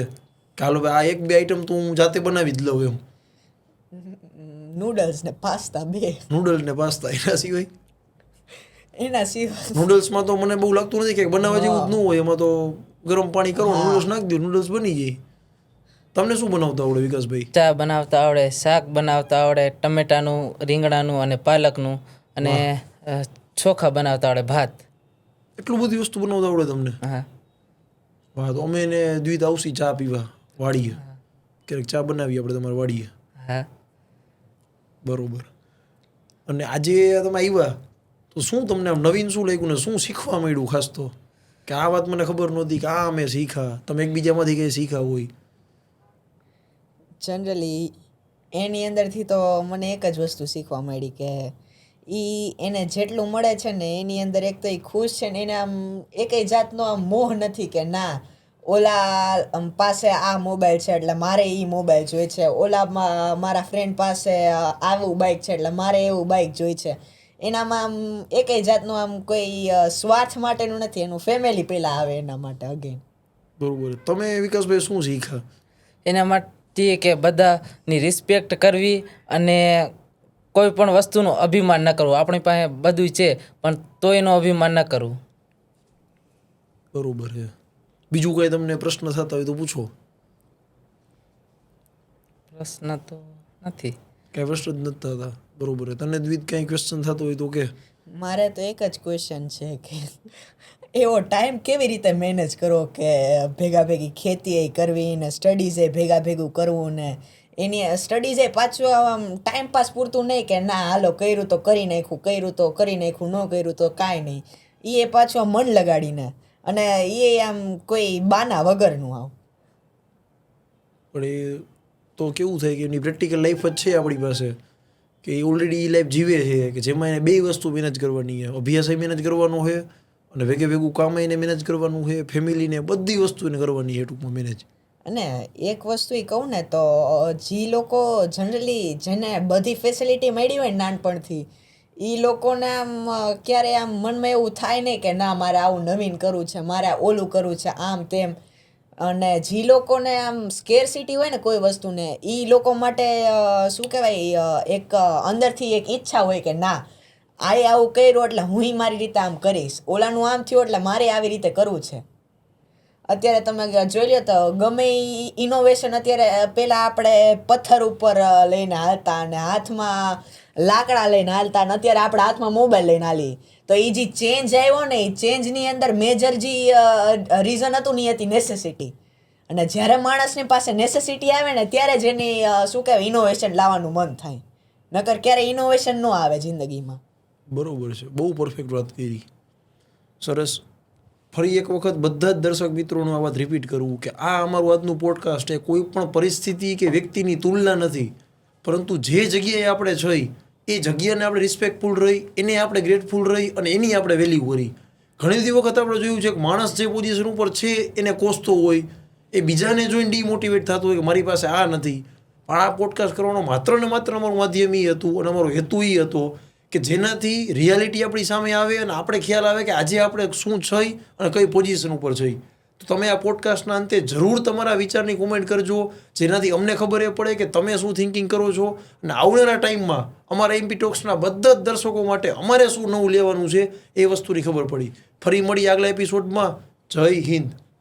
કે હાલો ભાઈ આ 1-2 આઈટમ તો હું જાતે બનાવી જ લઉં એમ? નૂડલ્સ ને પાસ્તા બે. નૂડલ્સ ને પાસ્તા, એના સિવાય? એના સિવાય નૂડલ્સમાં તો મને બહુ લાગતું નથી કે બનાવવા જેવું જ ન હોય. એમાં તો ગરમ પાણી કરો, નૂડલ્સ નાખી દો, નૂડલ્સ બની જાય. તમને શું બનાવતા આવડે વિકાસભાઈ? ચા બનાવતા આવડે, શાક બનાવતા આવડે, ટમેટાનું, રીંગણાનું અને પાલકનું, અને ચોખા બનાવતા આવડે, ભાત. એટલું બધી વસ્તુ બનાવતા આવડે તમને? હા. વાહ, તો અમે એને દ્વિત આવશી ચા પીવા વાડીએ, ક્યારેક ચા બનાવીએ આપણે તમારે વાડીએ. હા, બરોબર. અને આજે તમે આવ્યા તો શું તમને આમ નવીન શું લાગ્યું ને શું શીખવા મળ્યું ખાસ? તો કે આ વાત મને ખબર નહોતી કે આ મેં શીખા, તમે એકબીજામાંથી કંઈ શીખા હોય? જનરલી એની અંદરથી તો મને એક જ વસ્તુ શીખવા મળી કે એને જેટલું મળે છે ને એની અંદર એક તો એ ખુશ છે ને એને આમ એકેય જાતનો આમ મોહ નથી કે ના ઓલા પાસે આ મોબાઈલ છે એટલે મારે એ મોબાઈલ જોઈએ છે, ઓલા મારા ફ્રેન્ડ પાસે આવું બાઇક છે એટલે મારે એવું બાઇક જોઈએ છે. એનામાં આમ એકેય જાતનું આમ કોઈ સ્વાર્થ માટેનું નથી, એનું ફેમિલી પહેલાં આવે એના માટે અગેન. બરોબર. તમે વિકાસભાઈ શું શીખ્યા? એના માટે કે બધાની રિસ્પેક્ટ કરવી અને કોઈ પણ વસ્તુનું અભિમાન ન કરવું. આપણી પાસે બધું છે પણ તો એનો અભિમાન ન કરવું. બરોબર છે. બીજું કઈ તમને પ્રશ્ન થતા હોય તો પૂછો. પ્રશ્ન તો નથી. કઈ પ્રશ્ન જ નથી થતા. બરોબર છે. તને દ્વિત કઈ ક્વેશ્ચન થતો હોય તો કે. મારે તો એક જ ક્વેશ્ચન છે કે એવો ટાઈમ કેવી રીતે મેનેજ કરો કે ભેગા ભેગી ખેતી એ કરવી ને સ્ટડીઝ એ ભેગા ભેગું કરવું ને એની સ્ટડીઝ એ પાછું આમ ટાઈમ પાસ પૂરતું નહીં કે ના હાલો કર્યું તો કરી નાખ્યું, કર્યું તો કરી નાખ્યું, ન કર્યું તો કાંઈ નહીં. એ પાછું આમ મન લગાડીને અને એ આમ કોઈ બાના વગરનું આવ. પણ એ તો કેવું થાય કે એમની પ્રેક્ટિકલ લાઈફ જ છે આપણી પાસે, કે એ ઓલરેડી એ લાઈફ જીવે છે કે જેમાં એને બે વસ્તુ મેનેજ કરવાની છે. અભ્યાસ મેનેજ કરવાનો છે અને ભેગે ભેગું કામ એને મેનેજ કરવાનું છે, ફેમિલીને બધી વસ્તુ એને કરવાની છે ટૂંકમાં મેનેજ. અને એક વસ્તુ એ કહું ને તો જે લોકો જનરલી જેને બધી ફેસિલિટી મળી હોય ને નાનપણથી એ લોકોને આમ ક્યારે આમ મનમાં એવું થાય નહીં કે ના મારે આવું નવીન કરવું છે, મારે ઓલું કરવું છે, આમ તેમ. અને જે લોકોને આમ સ્કેરસિટી હોય ને કોઈ વસ્તુને એ લોકો માટે શું કહેવાય એક અંદરથી એક ઈચ્છા હોય કે ના આ આવું કર્યું એટલે હું મારી રીતે આમ કરીશ, ઓલાનું આમ થયું એટલે મારે આવી રીતે કરવું છે. અત્યારે તમે જોઈ લો તો ગમે ઇનોવેશન અત્યારે પહેલાં આપણે પથ્થર ઉપર લઈને હાલતા અને હાથમાં લાકડા લઈને હાલતા અને અત્યારે આપણા હાથમાં મોબાઈલ લઈને હાલી. તો એ જે ચેન્જ આવ્યો ને એ ચેન્જની અંદર મેજર જે રીઝન હતું ને એ હતી નેસેસિટી. અને જ્યારે માણસની પાસે નેસેસિટી આવે ને ત્યારે જ એની શું કહેવાય ઇનોવેશન લાવવાનું મન થાય, નકર ક્યારે ઇનોવેશન ન આવે જિંદગીમાં. બરોબર છે. બહુ પરફેક્ટ વાત કરી. સરસ. ફરી એક વખત બધા જ દર્શક મિત્રોનું આ વાત રિપીટ કરવું કે આ અમારું આજનું પોડકાસ્ટ એ કોઈ પણ પરિસ્થિતિ કે વ્યક્તિની તુલના નથી, પરંતુ જે જગ્યાએ આપણે છીએ એ જગ્યાને આપણે રિસ્પેક્ટફુલ રહી, એને આપણે ગ્રેટફુલ રહી અને એની આપણે વેલ્યુ કરી. ઘણી બધી વખત આપણે જોયું છે કે માણસ જે પોઝિશન ઉપર છે એને કોસતો હોય, એ બીજાને જોઈને ડિમોટિવેટ થતો હોય કે મારી પાસે આ નથી. પણ આ પોડકાસ્ટ કરવાનો માત્ર ને માત્ર અમારું માધ્યમ એ હતું અને અમારો હેતુ એ હતો કે જેનાથી રિયાલિટી આપણી સામે આવે અને આપણે ખ્યાલ આવે કે આજે આપણે શું છે અને કઈ પોઝિશન ઉપર છે. તો તમે આ પોડકાસ્ટના અંતે જરૂર તમારા વિચારની કોમેન્ટ કરજો, જેનાથી અમને ખબર એ પડે કે તમે શું થિંકિંગ કરો છો અને આવનારા ટાઈમમાં અમારા એમપી ટોક્સના બધા જ દર્શકો માટે અમારે શું નવું લેવાનું છે એ વસ્તુની ખબર પડી. ફરી મળી આગલા એપિસોડમાં. જય હિન્દ.